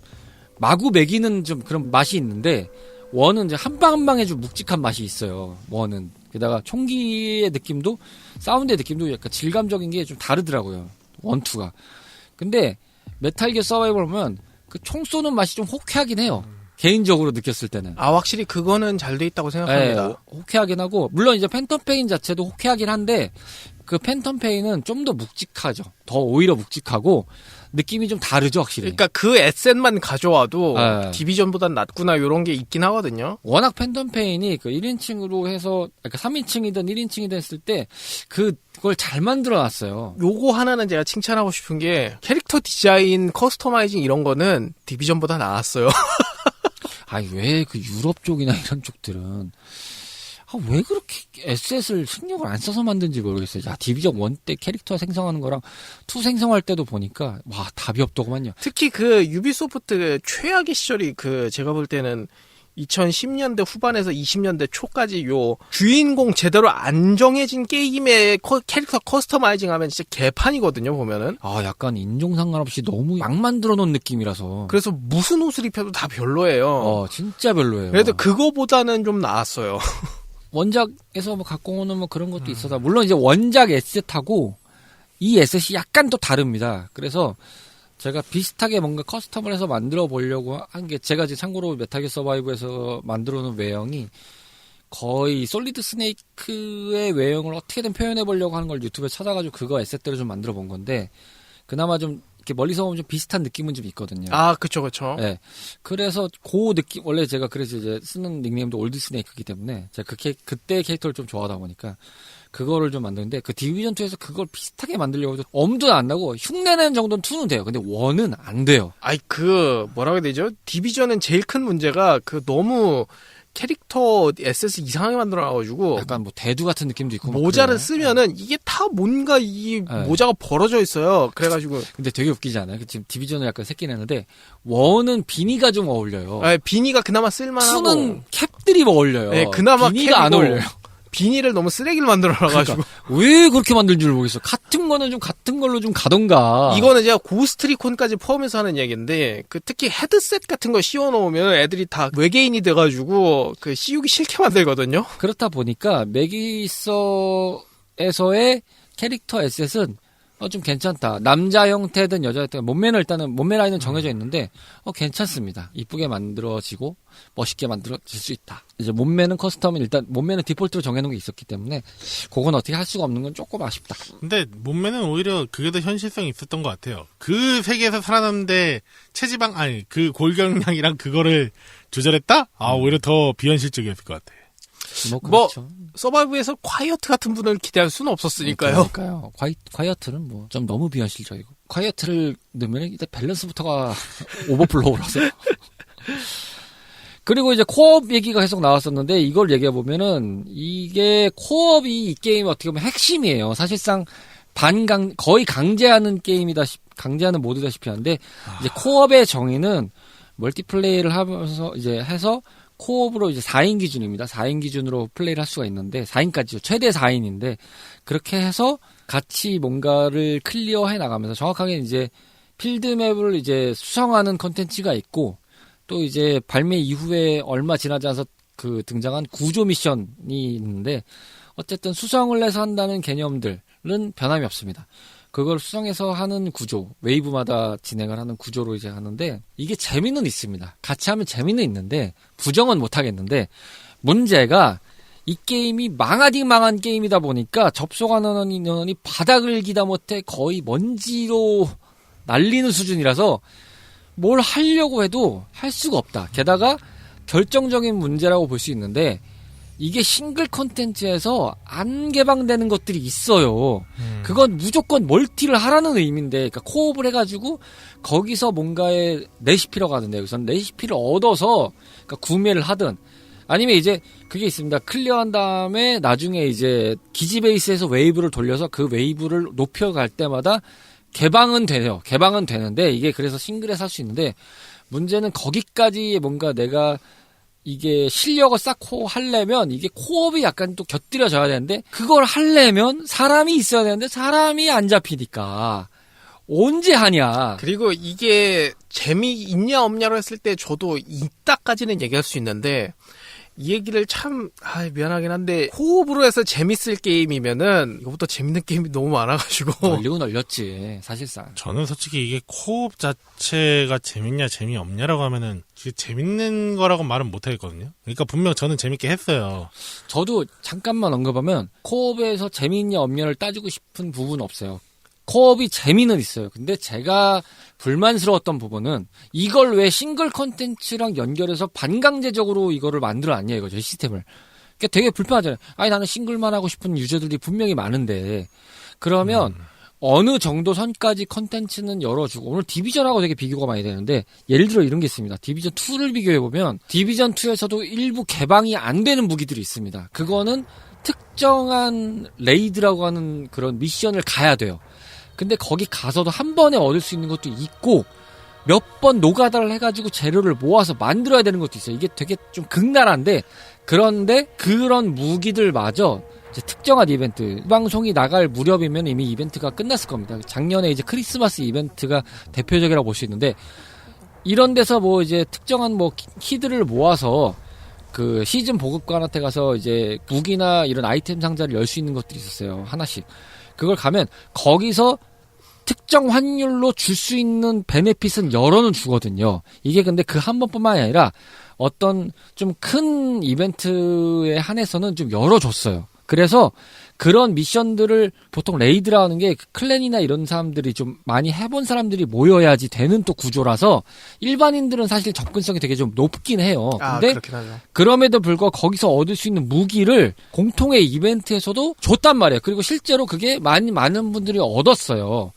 마구 매기는 좀 그런 맛이 있는데 원은 이제 한 방 한 방에 좀 묵직한 맛이 있어요. 원은 게다가 총기의 느낌도 사운드의 느낌도 약간 질감적인 게 좀 다르더라고요. 원, 투가. 근데 메탈 기어 서바이벌 보면 그 총 쏘는 맛이 좀 호쾌하긴 해요. 개인적으로 느꼈을 때는. 확실히 그거는 잘 돼 있다고 생각합니다. 네, 호쾌하긴 하고 물론 이제 팬텀 페인 자체도 호쾌하긴 한데 그 팬텀 페인은 좀 더 묵직하죠. 더 오히려 묵직하고 느낌이 좀 다르죠, 확실히. 그러니까 그 에센만 가져와도 네. 디비전보단 낫구나 이런 게 있긴 하거든요. 워낙 팬텀 페인이 그 1인칭으로 해서 그러니까 3인칭이든 1인칭이든 했을 때 그걸 잘 만들어 놨어요. 요거 하나는 제가 칭찬하고 싶은 게 캐릭터 디자인, 커스터마이징 이런 거는 디비전보다 나았어요. 왜 그 유럽 쪽이나 이런 쪽들은 왜 그렇게 SS를 신경을 안 써서 만든지 모르겠어요. 디비전 1 때 캐릭터 생성하는 거랑 2 생성할 때도 보니까 답이 없더구만요. 특히 그 유비소프트 최악의 시절이 제가 볼 때는 2010년대 후반에서 20년대 초까지 요 주인공 제대로 안 정해진 게임의 캐릭터 커스터마이징 하면 진짜 개판이거든요, 보면은. 약간 인종 상관없이 너무 막 만들어 놓은 느낌이라서. 그래서 무슨 옷을 입혀도 다 별로예요. 진짜 별로예요. 그래도 그거보다는 좀 나았어요. 원작에서 갖고 오는 그런 것도 있어서 물론 이제 원작 에셋하고 이 에셋이 약간 또 다릅니다. 그래서 제가 비슷하게 뭔가 커스텀을 해서 만들어 보려고 한 게 제가 이제 참고로 메탈 기어 서바이브에서 만들어 놓은 외형이 거의 솔리드 스네이크의 외형을 어떻게든 표현해 보려고 하는 걸 유튜브에 찾아가지고 그거 에셋대로 좀 만들어 본 건데 그나마 좀 이렇게 멀리서 보면 좀 비슷한 느낌은 좀 있거든요. 그쵸. 네. 그래서 그 느낌, 원래 제가 그래서 이제 쓰는 닉네임도 올드 스네이크이기 때문에 제가 그때 캐릭터를 좀 좋아하다 보니까 그거를 좀 만드는데 그 디비전 2에서 그걸 비슷하게 만들려고 해도 엄두는 안 나고 흉내내는 정도는 2는 돼요. 근데 1은 안 돼요. 뭐라고 해야 되죠? 디비전은 제일 큰 문제가 너무 캐릭터 SS 이상하게 만들어놔가지고 약간 대두 같은 느낌도 있고 모자를 쓰면은 이게 다 뭔가 모자가 벌어져 있어요. 그래가지고 근데 되게 웃기지 않아요? 지금 디비전을 약간 새끼내는데 1은 비니가 좀 어울려요. 비니가 그나마 쓸만하고 2는 캡들이 어울려요. 네, 그나마 비니가 안 어울려요. 비니를 너무 쓰레기를 만들어놔가지고 왜 그렇게 만든 줄 모르겠어. 같은 거는 좀 같은 걸로 좀 가던가. 이거는 제가 고스트리콘까지 포함해서 하는 이야기인데 특히 헤드셋 같은 거 씌워놓으면 애들이 다 외계인이 돼가지고 씌우기 싫게 만들거든요. 그렇다 보니까 메기서에서의 캐릭터 에셋은 좀 괜찮다. 남자 형태든 여자 형태든 몸매 라인은 정해져 있는데 괜찮습니다. 이쁘게 만들어지고 멋있게 만들어질 수 있다. 이제 몸매는 커스텀은 일단 몸매는 디폴트로 정해놓은 게 있었기 때문에 그건 어떻게 할 수가 없는 건 조금 아쉽다. 근데 몸매는 오히려 그게 더 현실성이 있었던 것 같아요. 그 세계에서 살아남는데 체지방 그 골격량이랑 그거를 조절했다? 오히려 더 비현실적이었을 것 같아. 그렇죠. 서바이브에서 콰이어트 같은 분을 기대할 수는 없었으니까요. 그러니까요. 콰이어트는 좀 너무 비현실적이고 콰이어트를 넣으면 일단 밸런스부터가 오버플로우라서. 그리고 이제 코업 얘기가 계속 나왔었는데 이걸 얘기해 보면은 이게 코업이 이 게임 어떻게 보면 핵심이에요. 사실상 거의 강제하는 강제하는 모드다시피 한데 이제 코업의 정의는 멀티플레이를 하면서 이제 해서 코업으로 이제 4인 기준입니다. 4인 기준으로 플레이를 할 수가 있는데 4인까지요. 최대 4인인데 그렇게 해서 같이 뭔가를 클리어해 나가면서 정확하게 이제 필드맵을 이제 수성하는 컨텐츠가 있고 또 이제 발매 이후에 얼마 지나지 않아서 그 등장한 구조 미션이 있는데 어쨌든 수성을 해서 한다는 개념들은 변함이 없습니다. 그걸 수성해서 하는 구조, 웨이브마다 진행을 하는 구조로 이제 하는데 이게 재미는 있습니다. 같이 하면 재미는 있는데 부정은 못 하겠는데 문제가 이 게임이 망한 게임이다 보니까 접속하는 인원이 바닥을 기다 못해 거의 먼지로 날리는 수준이라서 뭘 하려고 해도 할 수가 없다. 게다가 결정적인 문제라고 볼 수 있는데 이게 싱글 컨텐츠에서 안 개방되는 것들이 있어요. 그건 무조건 멀티를 하라는 의미인데, 그러니까 코업을 해가지고 거기서 뭔가의 레시피로 가는데, 우선 레시피를 얻어서 그러니까 구매를 하든, 아니면 이제 그게 있습니다. 클리어한 다음에 나중에 이제 기지 베이스에서 웨이브를 돌려서 그 웨이브를 높여갈 때마다 개방은 돼요. 개방은 되는데 이게 그래서 싱글에서 할 수 있는데 문제는 거기까지 뭔가 내가 이게 실력을 쌓고 하려면 이게 코업이 약간 또 곁들여져야 되는데 그걸 하려면 사람이 있어야 되는데 사람이 안 잡히니까 언제 하냐. 그리고 이게 재미있냐 없냐로 했을 때 저도 이따까지는 얘기할 수 있는데 이 얘기를 참 미안하긴 한데 코업으로 해서 재밌을 게임이면은 이거부터 재밌는 게임이 너무 많아가지고 널리고 널렸지 사실상. 저는 솔직히 이게 코업 자체가 재밌냐 재미없냐라고 하면은 그게 재밌는 거라고 말은 못 하겠거든요. 그러니까 분명 저는 재밌게 했어요. 저도 잠깐만 언급하면 코업에서 재미있냐 없냐를 따지고 싶은 부분은 없어요. 코업이 재미는 있어요. 근데 제가 불만스러웠던 부분은 이걸 왜 싱글 컨텐츠랑 연결해서 반강제적으로 이거를 만들어놨냐 이거죠, 시스템을. 그러니까 되게 불편하잖아요. 아니 나는 싱글만 하고 싶은 유저들이 분명히 많은데 그러면 어느 정도 선까지 컨텐츠는 열어주고 오늘 디비전하고 되게 비교가 많이 되는데 예를 들어 이런 게 있습니다. 디비전 2를 비교해보면 디비전 2에서도 일부 개방이 안 되는 무기들이 있습니다. 그거는 특정한 레이드라고 하는 그런 미션을 가야 돼요. 근데 거기 가서도 한 번에 얻을 수 있는 것도 있고 몇 번 노가다를 해가지고 재료를 모아서 만들어야 되는 것도 있어요. 이게 되게 좀 극나라인데 그런데 그런 무기들마저 이제 특정한 이벤트 방송이 나갈 무렵이면 이미 이벤트가 끝났을 겁니다. 작년에 이제 크리스마스 이벤트가 대표적이라고 볼 수 있는데 이런 데서 뭐 이제 특정한 뭐 키들을 모아서 그 시즌 보급관한테 가서 이제 무기나 이런 아이템 상자를 열 수 있는 것들이 있었어요. 하나씩. 그걸 가면 거기서 특정 환율로 줄 수 있는 베네핏은 여러는 주거든요. 이게 근데 그 한 번뿐만이 아니라 어떤 좀 큰 이벤트에 한해서는 좀 열어줬어요. 그래서 그런 미션들을 보통 레이드라 하는 게 클랜이나 이런 사람들이 좀 많이 해본 사람들이 모여야지 되는 또 구조라서 일반인들은 사실 접근성이 되게 좀 높긴 해요. 근데 그렇긴 하죠. 그럼에도 불구하고 거기서 얻을 수 있는 무기를 공통의 이벤트에서도 줬단 말이에요. 그리고 실제로 그게 많은 분들이 얻었어요.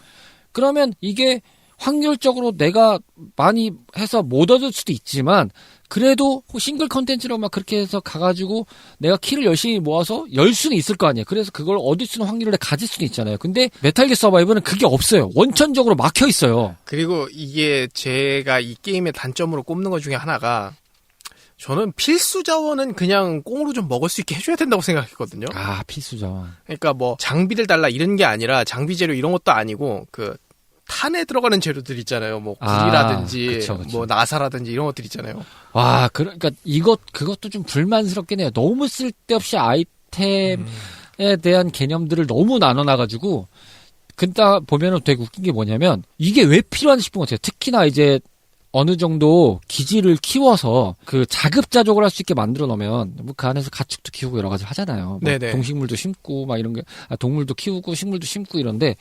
그러면 이게 확률적으로 내가 많이 해서 못 얻을 수도 있지만 그래도 싱글 컨텐츠로 막 그렇게 해서 가가지고 내가 키를 열심히 모아서 열 수는 있을 거 아니에요. 그래서 그걸 얻을 수 있는 확률을 가질 수는 있잖아요. 근데 메탈 기어 서바이브는 그게 없어요. 원천적으로 막혀 있어요. 그리고 이게 제가 이 게임의 단점으로 꼽는 것 중에 하나가 저는 필수 자원은 그냥 꽁으로 좀 먹을 수 있게 해줘야 된다고 생각했거든요. 아, 필수 자원. 그러니까 뭐 장비를 달라 이런 게 아니라 장비 재료 이런 것도 아니고 그 탄에 들어가는 재료들 있잖아요. 뭐 구리라든지 그쵸. 뭐 나사라든지 이런 것들 있잖아요. 와, 그러니까 그것도 좀 불만스럽긴 해요. 너무 쓸데없이 아이템에 대한 개념들을 너무 나눠놔가지고 그다 보면은 되게 웃긴 게 뭐냐면 이게 왜 필요한지 싶은 것 같아요. 특히나 이제 어느 정도 기지를 키워서 그 자급자족을 할 수 있게 만들어 놓으면 뭐 그 안에서 가축도 키우고 여러 가지 하잖아요. 네네. 동식물도 심고 막 이런 게 동물도 키우고 식물도 심고 이런데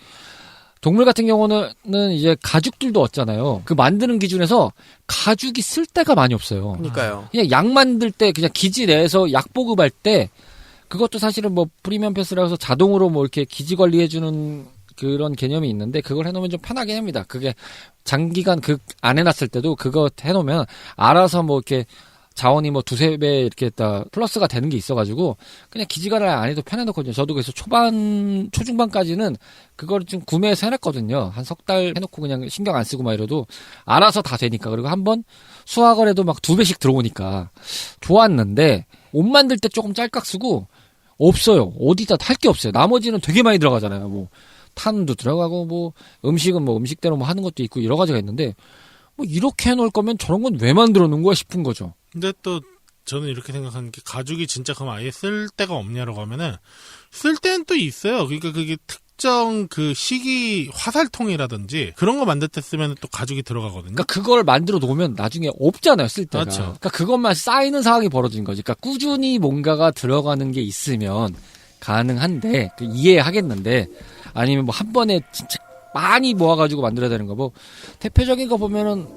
동물 같은 경우는 이제 가죽들도 얻잖아요. 그 만드는 기준에서 가죽이 쓸 데가 많이 없어요. 그러니까요. 그냥 약 만들 때 그냥 기지 내에서 약 보급할 때 그것도 사실은 뭐 프리미엄 패스라고 해서 자동으로 뭐 이렇게 기지 관리해주는 그런 개념이 있는데 그걸 해놓으면 좀 편하긴 합니다. 그게 장기간 그 안 해놨을 때도 그거 해놓으면 알아서 뭐 이렇게 자원이 뭐 두세 배 이렇게 다 플러스가 되는 게 있어가지고 그냥 기지관을 안 해도 편해놓거든요. 저도 그래서 초중반까지는 그걸 좀 구매해서 해놨거든요. 한 석 달 해놓고 그냥 신경 안 쓰고 막 이러도 알아서 다 되니까. 그리고 한번 수확을 해도 막 2배씩 들어오니까 좋았는데 옷 만들 때 조금 짤깍 쓰고 없어요. 어디다 할 게 없어요. 나머지는 되게 많이 들어가잖아요. 뭐 탄도 들어가고 뭐 음식은 뭐 음식대로 뭐 하는 것도 있고 여러 가지가 있는데 뭐 이렇게 해놓을 거면 저런 건 왜 만들어 놓은 거야 싶은 거죠. 근데 또 저는 이렇게 생각하는 게 가죽이 진짜 그럼 아예 쓸 데가 없냐라고 하면은 쓸 데는 또 있어요. 그러니까 그게 특정 그 시기 화살통이라든지 그런 거 만들 때 쓰면 또 가죽이 들어가거든요. 그러니까 그걸 만들어 놓으면 나중에 없잖아요, 쓸 때가. 그렇죠. 그러니까 그것만 쌓이는 상황이 벌어진 거지. 그러니까 꾸준히 뭔가가 들어가는 게 있으면 가능한데 이해하겠는데 아니면 뭐 한 번에 진짜 많이 모아가지고 만들어야 되는 거 뭐 대표적인 거 보면은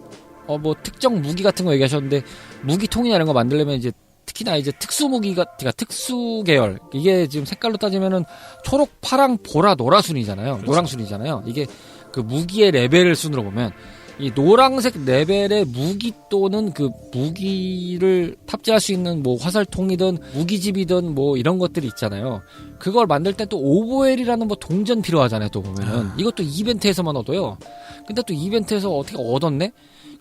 뭐 특정 무기 같은 거 얘기하셨는데 무기통이나 이런 거 만들려면 이제 특히나 이제 특수 무기가 그러니까 특수 계열 이게 지금 색깔로 따지면은 초록, 파랑, 보라, 노라 순이잖아요. 그렇죠. 노랑 순이잖아요. 이게 그 무기의 레벨 순으로 보면 이 노란색 레벨의 무기 또는 그 무기를 탑재할 수 있는 뭐 화살통이든 무기집이든 뭐 이런 것들이 있잖아요. 그걸 만들 때 또 오버웰이라는 뭐 동전 필요하잖아요. 또 보면은 이것도 이벤트에서만 얻어요. 근데 또 이벤트에서 어떻게 얻었네?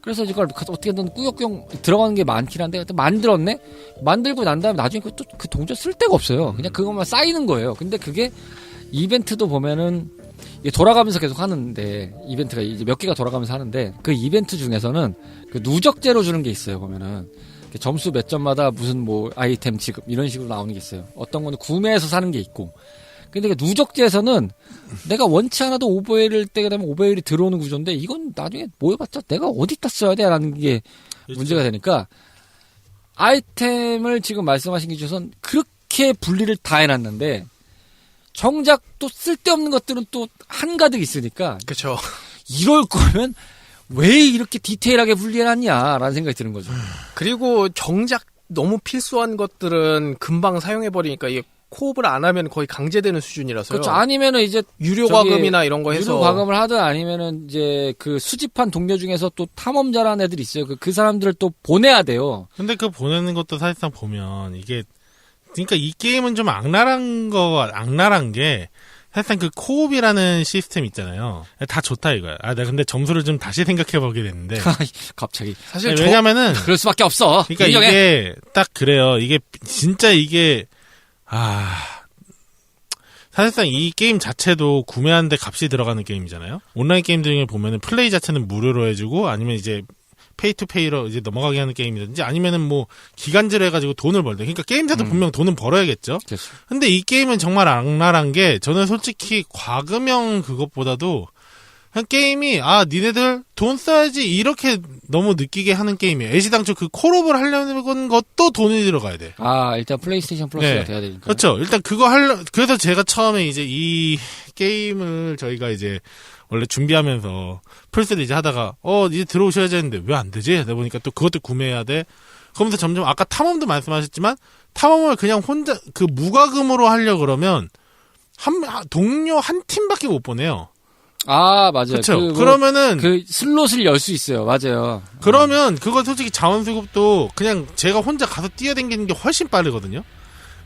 그래서 이걸 어떻게든 꾸역꾸역 들어가는 게 많긴 한데 만들었네? 만들고 난 다음에 나중에 그 동전 쓸 데가 없어요. 그냥 그것만 쌓이는 거예요. 근데 그게 이벤트도 보면은 이게 돌아가면서 계속 하는데 이벤트가 이제 몇 개가 돌아가면서 하는데 그 이벤트 중에서는 그 누적제로 주는 게 있어요. 보면은 점수 몇 점마다 무슨 뭐 아이템 지급 이런 식으로 나오는 게 있어요. 어떤 거는 구매해서 사는 게 있고. 근데 그 누적제에서는 내가 원치 않아도 오버웨이를 때가 되면 오버웨이이 들어오는 구조인데 이건 나중에 모여봤자 내가 어디다 써야 돼? 라는 게 문제가 되니까 아이템을 지금 말씀하신 게 우선 그렇게 분리를 다 해놨는데 정작 또 쓸데없는 것들은 또 한가득 있으니까 그렇죠. 이럴 거면 왜 이렇게 디테일하게 분리해놨냐라는 생각이 드는 거죠. 그리고 정작 너무 필수한 것들은 금방 사용해버리니까 이게 코업을 안 하면 거의 강제되는 수준이라서요. 그렇죠. 아니면은 이제 유료 과금이나 이런 거 해서 유료 과금을 하든 아니면은 이제 그 수집한 동료 중에서 또 탐험자라는 애들이 있어요. 그 사람들을 또 보내야 돼요. 근데 그 보내는 것도 사실상 보면 이게 그러니까 이 게임은 좀 악랄한 게 사실상 그 코옵이라는 시스템 있잖아요. 다 좋다 이거야. 내가 근데 점수를 좀 다시 생각해보게 됐는데. 갑자기. 사실 왜냐면은 그럴 수밖에 없어. 그러니까 인정해. 이게 딱 그래요. 이게 진짜 이게 사실상 이 게임 자체도 구매하는데 값이 들어가는 게임이잖아요. 온라인 게임 중에 보면은 플레이 자체는 무료로 해주고 아니면 이제 페이 투 페이로 이제 넘어가게 하는 게임이든지 아니면은 뭐 기간제로 해가지고 돈을 벌든. 그러니까 게임사도 분명 돈은 벌어야겠죠. 그렇죠. 근데 이 게임은 정말 악랄한 게 저는 솔직히 과금형 그것보다도 그냥 게임이 니네들 돈 써야지 이렇게 너무 느끼게 하는 게임이에요. 애시당초 그 콜옵을 하려는 것도 돈이 들어가야 돼. 일단 플레이스테이션 플러스가 네. 돼야 되니까. 그렇죠. 일단 그거 그래서 제가 처음에 이제 이 게임을 저희가 이제 원래 준비하면서 플스를 이제 하다가 이제 들어오셔야지 했는데 왜 안 되지? 하다 보니까 또 그것도 구매해야 돼. 그러면서 점점 아까 탐험도 말씀하셨지만 탐험을 그냥 혼자 그 무과금으로 하려 그러면 동료 한 팀밖에 못 보내요. 맞아요. 그렇죠. 그러면은 그 슬롯을 열 수 있어요. 맞아요. 그러면 그거 솔직히 자원수급도 그냥 제가 혼자 가서 뛰어다니는 게 훨씬 빠르거든요.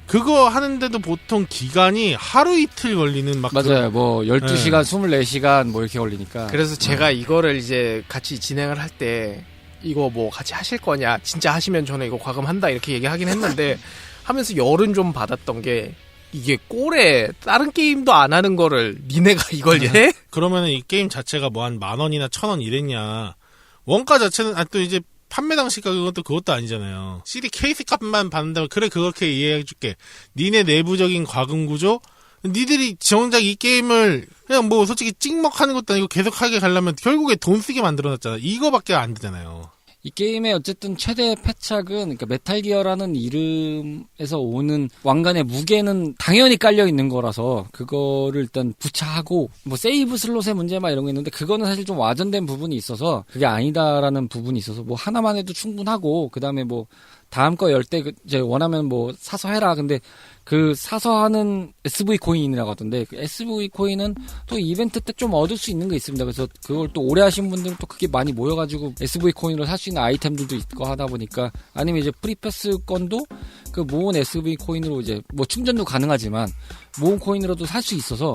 그거 하는데도 보통 기간이 하루 이틀 걸리는 막 맞아요. 뭐 12시간, 24시간 뭐 이렇게 걸리니까. 그래서 제가 이거를 이제 같이 진행을 할 때 이거 뭐 같이 하실 거냐 진짜 하시면 저는 이거 과금한다 이렇게 얘기하긴 했는데 하면서 열은 좀 받았던 게 이게 꼴에 다른 게임도 안 하는 거를 니네가 이걸 해? 그러면은 이 게임 자체가 뭐 한 10,000원이나 1,000원 이랬냐. 원가 자체는 또 이제 판매 당시가 그것도 아니잖아요. CD 케이스 값만 받는다면 그래 그렇게 이해해줄게. 니네 내부적인 과금 구조 니들이 정작 이 게임을 그냥 뭐 솔직히 찍먹하는 것도 아니고 계속하게 가려면 결국에 돈 쓰게 만들어놨잖아. 이거밖에 안 되잖아요. 이 게임의 어쨌든 최대 패착은 그러니까 메탈 기어라는 이름에서 오는 왕관의 무게는 당연히 깔려 있는 거라서 그거를 일단 부착하고 뭐 세이브 슬롯의 문제 막 이런 거 있는데 그거는 사실 좀 와전된 부분이 있어서 그게 아니다라는 부분이 있어서 뭐 하나만 해도 충분하고 그다음에 뭐 다음 거 열 때 이제 원하면 뭐 사서 해라. 근데 그 사서 하는 SV 코인이라고 하던데 그 SV 코인은 또 이벤트 때 좀 얻을 수 있는 게 있습니다. 그래서 그걸 또 오래 하신 분들은 또 그게 많이 모여가지고 SV 코인으로 살 수 있는 아이템들도 있고 하다 보니까 아니면 이제 프리패스 건도 그 모은 SV 코인으로 이제 뭐 충전도 가능하지만 모은 코인으로도 살 수 있어서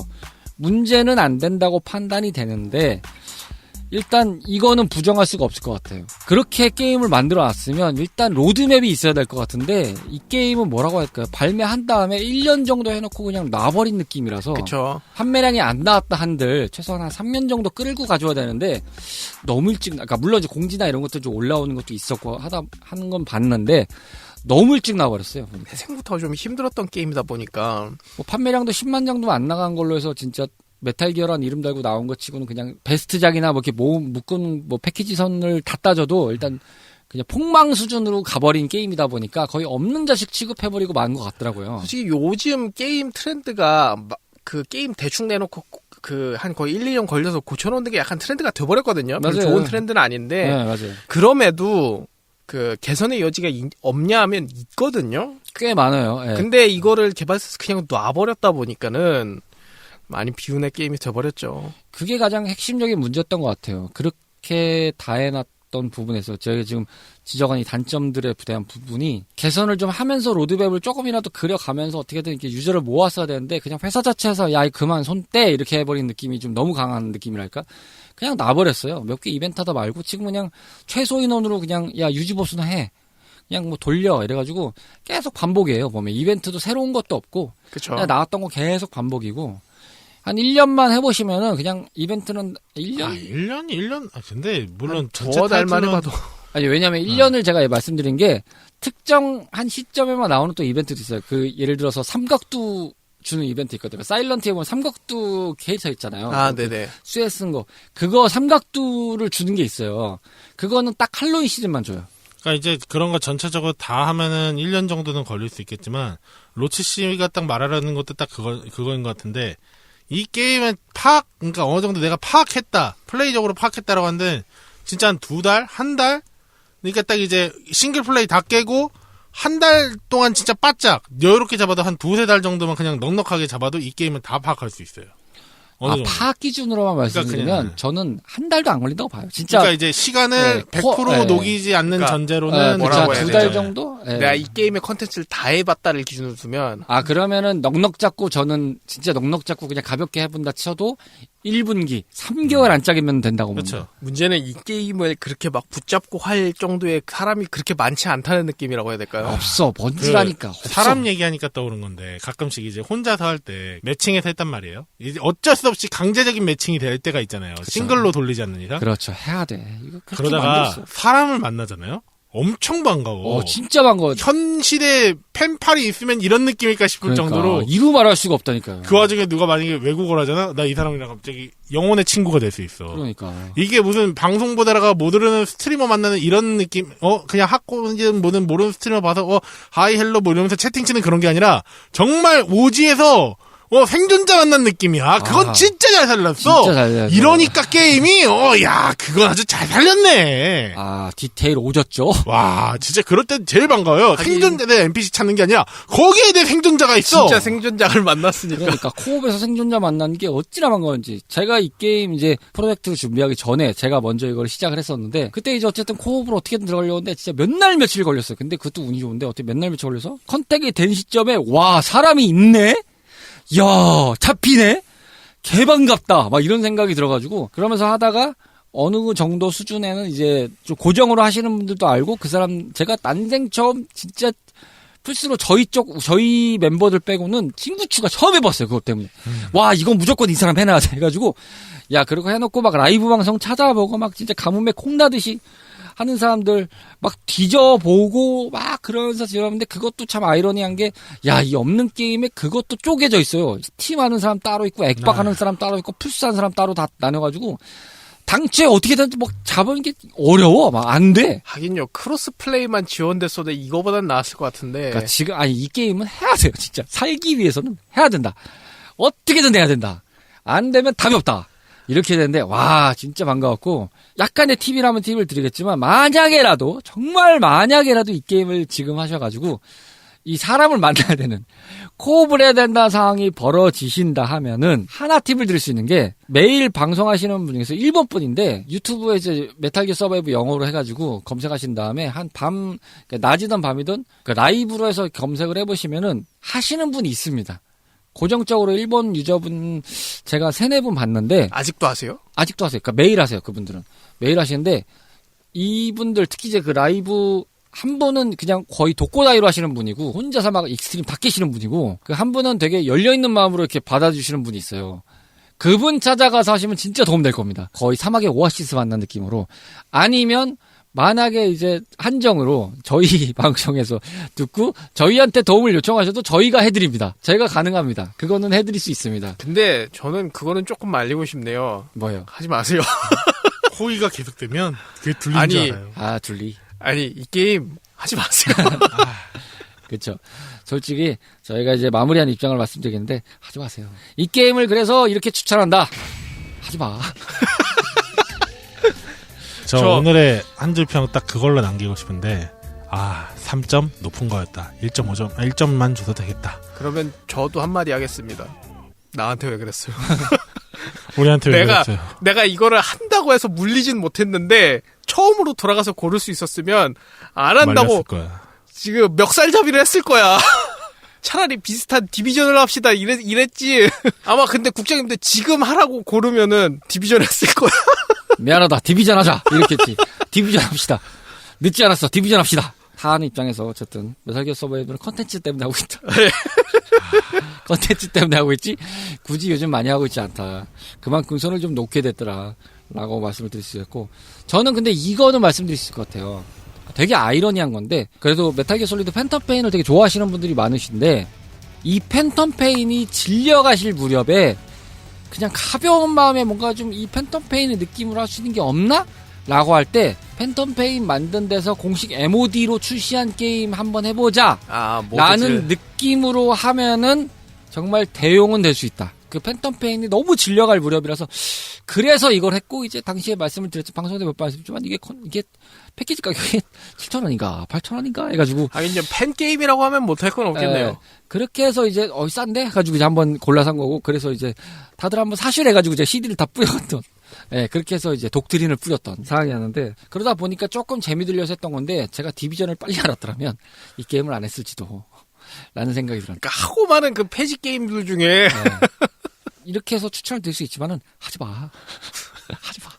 문제는 안 된다고 판단이 되는데 일단 이거는 부정할 수가 없을 것 같아요. 그렇게 게임을 만들어놨으면 일단 로드맵이 있어야 될 것 같은데 이 게임은 뭐라고 할까요? 발매한 다음에 1년 정도 해놓고 그냥 놔버린 느낌이라서 그쵸. 판매량이 안 나왔다 한들 최소한 한 3년 정도 끌고 가줘야 되는데 너무 일찍 그러니까 물론 이제 공지나 이런 것도 좀 올라오는 것도 있었고 하는 건 봤는데 너무 일찍 나와버렸어요. 보니까. 생부터 좀 힘들었던 게임이다 보니까 뭐 판매량도 10만 정도 안 나간 걸로 해서 진짜 메탈 기어라는 이름 달고 나온 것 치고는 그냥 베스트작이나 뭐 이렇게 묶은 뭐 패키지 선을 다 따져도 일단 그냥 폭망 수준으로 가버린 게임이다 보니까 거의 없는 자식 취급해버리고 만 것 같더라고요. 솔직히 요즘 게임 트렌드가 그 게임 대충 내놓고 그 한 거의 1, 2년 걸려서 고쳐놓는 게 약간 트렌드가 돼버렸거든요. 별로 맞아요. 좋은 트렌드는 아닌데 네, 맞아요. 그럼에도 그 개선의 여지가 없냐 하면 있거든요. 꽤 많아요. 예. 근데 이거를 개발사에서 그냥 놔버렸다 보니까는 많이 비운의 게임이 돼버렸죠. 그게 가장 핵심적인 문제였던 것 같아요. 그렇게 다 해놨던 부분에서 저희가 지금 지적한 이 단점들에 대한 부분이 개선을 좀 하면서 로드맵을 조금이라도 그려가면서 어떻게든 이렇게 유저를 모았어야 되는데 그냥 회사 자체에서 야 그만 손 떼 이렇게 해버린 느낌이 좀 너무 강한 느낌이랄까? 그냥 놔버렸어요. 몇 개 이벤트 하다 말고 지금 그냥 최소 인원으로 그냥 야 유지 보수나 해. 그냥 뭐 돌려 이래가지고 계속 반복이에요. 보면 이벤트도 새로운 것도 없고 그쵸. 그냥 나왔던 거 계속 반복이고 한 1년만 해보시면은 그냥 이벤트는 1년 1년? 근데 물론 전체 더 달만 타이틀은 해봐도 아니 왜냐면 1년을 제가 말씀드린 게 특정 한 시점에만 나오는 또 이벤트도 있어요. 그 예를 들어서 삼각두 주는 이벤트 있거든요. 사일런트에 보면 삼각두 캐릭터 있잖아요. 아, 네네. 쇠 쓴 거. 그거 삼각두를 주는 게 있어요. 그거는 딱 할로윈 시즌만 줘요. 그러니까 이제 그런 거 전체적으로 다 하면은 1년 정도는 걸릴 수 있겠지만 로치 씨가 딱 말하려는 것도 딱 그거인 것 같은데 이 게임은 그러니까 어느 정도 내가 파악했다. 플레이적으로 파악했다라고 하는데 진짜 한 2달? 한 달? 그러니까 딱 이제 싱글 플레이 다 깨고 한 달 동안 진짜 바짝 여유롭게 잡아도 한 2-3달 정도만 그냥 넉넉하게 잡아도 이 게임은 다 파악할 수 있어요. 어느 정도. 파악 기준으로만 말씀드리면 그러니까 저는 한 달도 안 걸린다고 봐요. 진짜 그러니까 이제 시간을 네, 100% 네. 녹이지 않는 그러니까, 전제로는 뭐라고 해야 2달 되죠? 정도? 네. 내가 이 게임의 컨텐츠를 다 해봤다를 기준으로 두면 그러면은 넉넉 잡고 저는 진짜 넉넉 잡고 그냥 가볍게 해본다 쳐도 1분기 3개월 안 짜기면 된다고 봅니다. 그렇죠. 문제는 이 게임을 그렇게 막 붙잡고 할 정도의 사람이 그렇게 많지 않다는 느낌이라고 해야 될까요? 없어. 뭔지라니까. 없어. 사람 얘기하니까 떠오른 건데 가끔씩 이제 혼자서 할 때 매칭해서 했단 말이에요. 이제 어쩔 수 없이 강제적인 매칭이 될 때가 있잖아요. 그쵸. 싱글로 돌리지 않는 이상. 그렇죠. 해야 돼. 이거 그렇게 그러다가 만들었어. 사람을 만나잖아요. 엄청 반가워. 진짜 반가워. 현실에 펜팔이 있으면 이런 느낌일까 싶을 정도로 이루 말할 수가 없다니까요. 그 와중에 누가 만약에 외국어를 하잖아? 나 이 사람이랑 갑자기 영혼의 친구가 될 수 있어. 그러니까. 이게 무슨 방송 보다가 못 들으는 스트리머 만나는 이런 느낌, 그냥 학고는 뭐는 모르는 스트리머 봐서, 하이, 헬로 뭐 이러면서 채팅 치는 그런 게 아니라, 정말 오지에서, 생존자 만난 느낌이야. 그건 진짜 잘 살렸어. 진짜 잘 살렸어. 이러니까 게임이, 야, 그건 아주 잘 살렸네. 디테일 오졌죠? 와, 진짜 그럴 땐 제일 반가워요. 하긴- 생존자 대 NPC 찾는 게 아니라, 거기에 대해 생존자가 있어. 진짜 생존자를 만났으니까. 그러니까 코옵에서 생존자 만나는 게 어찌나 반가운지. 제가 이 게임 이제 프로젝트를 준비하기 전에 제가 먼저 이걸 시작을 했었는데 그때 이제 어쨌든 코옵으로 어떻게든 들어가려고 했는데 진짜 몇 날 며칠 걸렸어요. 근데 그것도 운이 좋은데 어떻게 몇 날 며칠 걸려서 컨택이 된 시점에 와 사람이 있네? 야 잡히네? 개반갑다. 막 이런 생각이 들어가지고 그러면서 하다가 어느 정도 수준에는 이제 좀 고정으로 하시는 분들도 알고 그 사람 제가 난생 처음 진짜 플스로 저희 멤버들 빼고는 친구 추가 처음 해봤어요. 그것 때문에. 와, 이건 무조건 이 사람 해놔야 돼. 해가지고, 야, 그리고 해놓고 막 라이브 방송 찾아보고 막 진짜 가뭄에 콩나듯이 하는 사람들 막 뒤져보고 막 그러면서 지었는데 그것도 참 아이러니한 게, 야, 이 없는 게임에 그것도 쪼개져 있어요. 스팀 하는 사람 따로 있고, 액박 하는 사람 따로 있고, 플스 하는 사람 따로 다 나눠가지고, 당초에 어떻게든 뭐 잡은 게 어려워. 막 안 돼. 하긴요, 크로스 플레이만 지원됐어도 이거보단 나았을 것 같은데. 그러니까 지금 이 게임은 해야 돼요. 진짜 살기 위해서는 해야 된다. 어떻게든 해야 된다. 안 되면 답이 없다. 이렇게 되는데 와 진짜 반가웠고 약간의 팁이라면 팁을 드리겠지만 만약에라도 정말 만약에라도 이 게임을 지금 하셔가지고 이 사람을 만나야 되는 코옵을 해야 된다는 상황이 벌어지신다 하면은 하나 팁을 드릴 수 있는 게 매일 방송하시는 분 중에서 일본 분인데 유튜브에 이제 메탈기어 서바이브 영어로 해가지고 검색하신 다음에 한 밤 그러니까 낮이든 밤이든 그 라이브로 해서 검색을 해보시면은 하시는 분이 있습니다. 고정적으로 일본 유저분 제가 3-4분 봤는데 아직도 하세요? 아직도 하세요. 그러니까 매일 하세요. 그분들은 매일 하시는데 이분들 특히 이제 그 라이브 한 분은 그냥 거의 독고다이로 하시는 분이고 혼자서 막 익스트림 다 깨시는 분이고 그 한 분은 되게 열려있는 마음으로 이렇게 받아주시는 분이 있어요. 그분 찾아가서 하시면 진짜 도움 될 겁니다. 거의 사막의 오아시스 만난 느낌으로. 아니면 만약에 이제 한정으로 저희 방송에서 듣고 저희한테 도움을 요청하셔도 저희가 해드립니다. 저희가 가능합니다. 그거는 해드릴 수 있습니다. 근데 저는 그거는 조금 알리고 싶네요. 뭐요? 하지 마세요. 호의가 계속되면 그게 둘린 아니, 줄 알아요. 아 둘리. 아니 이 게임 하지 마세요. 그렇죠. 솔직히 저희가 이제 마무리한 입장을 말씀드리겠는데 하지 마세요. 이 게임을 그래서 이렇게 추천한다. 하지 마. 저 오늘의 한 줄 평 딱 그걸로 남기고 싶은데 3점 높은 거였다. 1.5점 1점만 줘도 되겠다. 그러면 저도 한마디 하겠습니다. 나한테 왜 그랬어요? 우리한테 왜 그랬어요? 내가 이거를 한다고 해서 물리진 못했는데 처음으로 돌아가서 고를 수 있었으면 안 한다고 말렸을 거야. 지금 멱살잡이를 했을 거야. 차라리 비슷한 디비전을 합시다 이랬지. 아마 근데 국장님들 지금 하라고 고르면은 디비전 했을 거야. 미안하다. 디비전 하자. 이렇겠지. 디비전 합시다. 늦지 않았어. 디비전 합시다. 하는 입장에서 어쨌든 메탈기어 서바이브는 컨텐츠 때문에 하고 있다. 컨텐츠 때문에 하고 있지 굳이 요즘 많이 하고 있지 않다. 그만큼 손을 좀 놓게 됐더라 라고 말씀을 드릴 수 있고 저는 근데 이거는 말씀드릴 수 있을 것 같아요. 되게 아이러니한 건데 그래도 메탈기어 솔리드 팬텀 페인을 되게 좋아하시는 분들이 많으신데 이 팬텀 페인이 질려가실 무렵에 그냥 가벼운 마음에 뭔가 좀 이 팬텀 페인의 느낌으로 할 수 있는 게 없나? 라고 할 때 팬텀 페인 만든 데서 공식 MOD로 출시한 게임 한번 해보자 라는 느낌으로 하면은 정말 대용은 될 수 있다. 그 팬텀 페인이 너무 질려갈 무렵이라서 그래서 이걸 했고 이제 당시에 말씀을 드렸죠. 방송에도 몇 번 말씀드렸지만 이게 패키지 가격이 7,000원인가 8,000원인가 해가지고 하긴 이제 팬 게임이라고 하면 못할 건 없겠네요. 그렇게 해서 이제 싼데 해가지고 이제 한번 골라 산 거고 그래서 이제 다들 한번 사실 해가지고 이제 CD를 다 뿌렸던 그렇게 해서 이제 독트린을 뿌렸던 상황이었는데 그러다 보니까 조금 재미 들려서 했던 건데 제가 디비전을 빨리 알았더라면 이 게임을 안 했을지도 라는 생각이 들었는데 그러니까 하고 많은 그 패지 게임들 중에 이렇게 해서 추천을 드릴 수 있지만은 하지 마. 하지 마.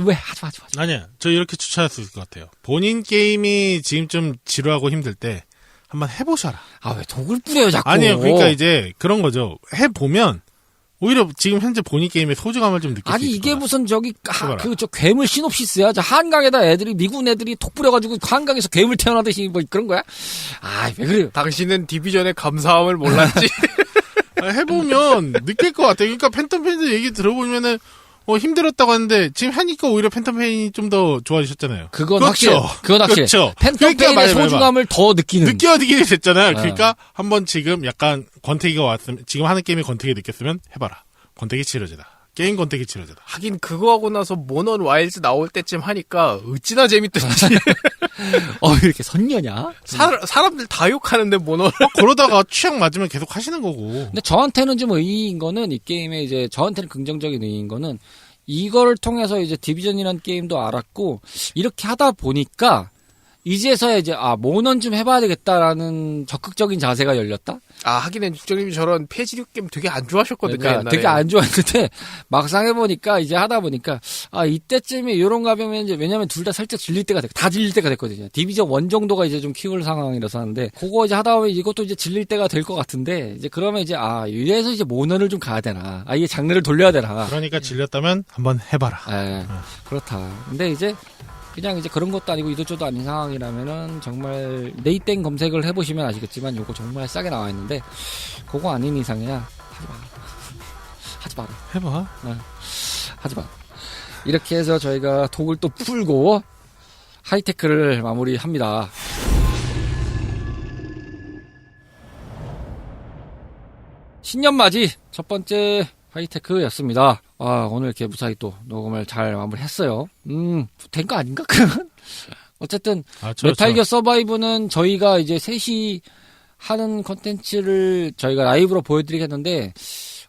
왜 하지 마. 아니야. 저 이렇게 추천할 수 있을 것 같아요. 본인 게임이 지금 좀 지루하고 힘들 때 한번 해보셔라. 왜 독을 뿌려요 자꾸. 아니요. 그러니까 이제 그런 거죠. 해보면 오히려 지금 현재 본인 게임의 소중함을 좀 느낄 수 있을 거야. 이게 무슨 저 괴물 시놉시스야. 저 한강에다 미군 애들이 톡 뿌려가지고 한강에서 괴물 태어나듯이 뭐 그런 거야? 왜 그래요? 당신은 디비전의 감사함을 몰랐지. 해보면 느낄 것 같아요. 그러니까 팬텀 팬들 얘기 들어보면은 힘들었다고 하는데 지금 하니까 오히려 팬텀 팬이 좀 더 좋아지셨잖아요. 그건 확실해. 그렇죠. 팬텀 팬의 소중함을 더 느끼게 됐잖아요. 그러니까 한번 지금 약간 권태기가 왔으면 지금 하는 게임이 권태기 느꼈으면 해봐라. 권태기 치료제다. 게임 권태기 치료제다. 하긴 그거 하고 나서 모넌 와일즈 나올 때쯤 하니까 어찌나 재밌던지. 왜 이렇게 선녀냐? 사람들 다 욕하는데 모넌. 그러다가 취향 맞으면 계속 하시는 거고. 근데 저한테는 좀 의의인 거는 이 게임에 이제 저한테는 긍정적인 의의인 거는 이거를 통해서 이제 디비전이라는 게임도 알았고 이렇게 하다 보니까 이제서야 이제 모넌 좀 해봐야 되겠다라는 적극적인 자세가 열렸다. 하긴 국장님이 저런 폐지류 게임 되게 안 좋아하셨거든요. 그러니까 옛날에. 되게 안 좋아했는데 막상 해보니까 이제 하다 보니까 이때쯤에 이런 가면 이제 왜냐면 둘 다 살짝 다 질릴 때가 됐거든요. 디비전 1 정도가 이제 좀 키울 상황이라서 하는데 그거 이제 하다 보면 이것도 이제 질릴 때가 될 것 같은데 이제 그러면 이제 이래서 이제 모넌을 좀 가야 되나. 이게 장르를 돌려야 되나. 그러니까 질렸다면 한번 해봐라. 그렇다. 근데 이제 그냥 이제 그런 것도 아니고 이도저도 아닌 상황이라면은 정말 네이땡 검색을 해보시면 아시겠지만 요거 정말 싸게 나와 있는데 그거 아닌 이상이야 하지 마라. 해봐. 하지 마. 이렇게 해서 저희가 독을 또 풀고 하이테크를 마무리합니다. 신년맞이 첫 번째 하이테크였습니다. 오늘 이렇게 무사히 또 녹음을 잘 마무리했어요. 된 거 아닌가? 어쨌든 메탈기어 서바이브는 저희가 이제 셋이 하는 컨텐츠를 저희가 라이브로 보여드리겠는데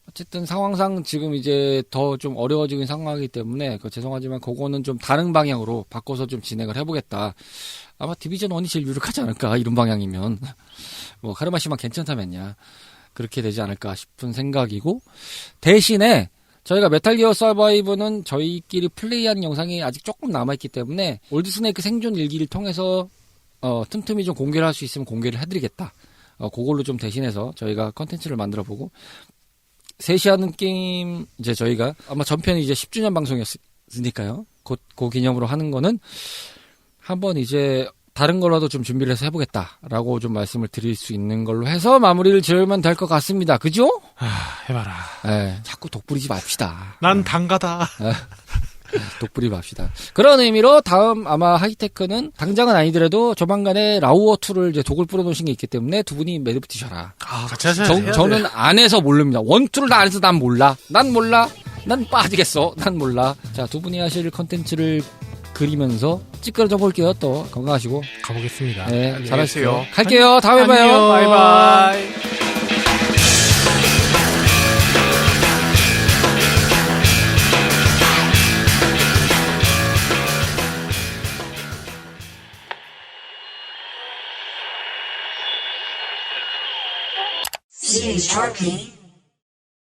어쨌든 상황상 지금 이제 더 좀 어려워지는 상황이기 때문에 죄송하지만 그거는 좀 다른 방향으로 바꿔서 좀 진행을 해보겠다. 아마 디비전 1이 제일 유력하지 않을까 이런 방향이면 카르마씨만 괜찮다면야. 그렇게 되지 않을까 싶은 생각이고, 대신에 저희가 메탈 기어 서바이브는 저희끼리 플레이한 영상이 아직 조금 남아있기 때문에 올드 스네이크 생존 일기를 통해서 틈틈이 좀 공개를 할 수 있으면 공개를 해드리겠다. 그걸로 좀 대신해서 저희가 컨텐츠를 만들어보고, 셋이 하는 게임 이제 저희가 아마 전편이 이제 10주년 방송이었으니까요. 그 기념으로 하는 거는 한번 이제 다른 걸로도 좀 준비를 해서 해보겠다라고 좀 말씀을 드릴 수 있는 걸로 해서 마무리를 지으면 될 것 같습니다. 그죠? 해봐라. 네, 자꾸 독부리지 맙시다. 난 단가다. 독부리 맙시다. 그런 의미로 다음 아마 하이테크는 당장은 아니더라도 조만간에 라우어2를 이제 독을 뿌려놓으신 게 있기 때문에 두 분이 매듭 뛰셔라. 같이 하셔야 저는 안 해서 모릅니다. 원투를 다 안 해서 난 몰라. 난 빠지겠어. 난 몰라. 자, 두 분이 하실 컨텐츠를 그리면서 찌끄러져 볼게요. 또 건강하시고. 가보겠습니다. 네, 잘하시죠. 갈게요. 다음에 봐요. 안녕. 바이바이. CHRP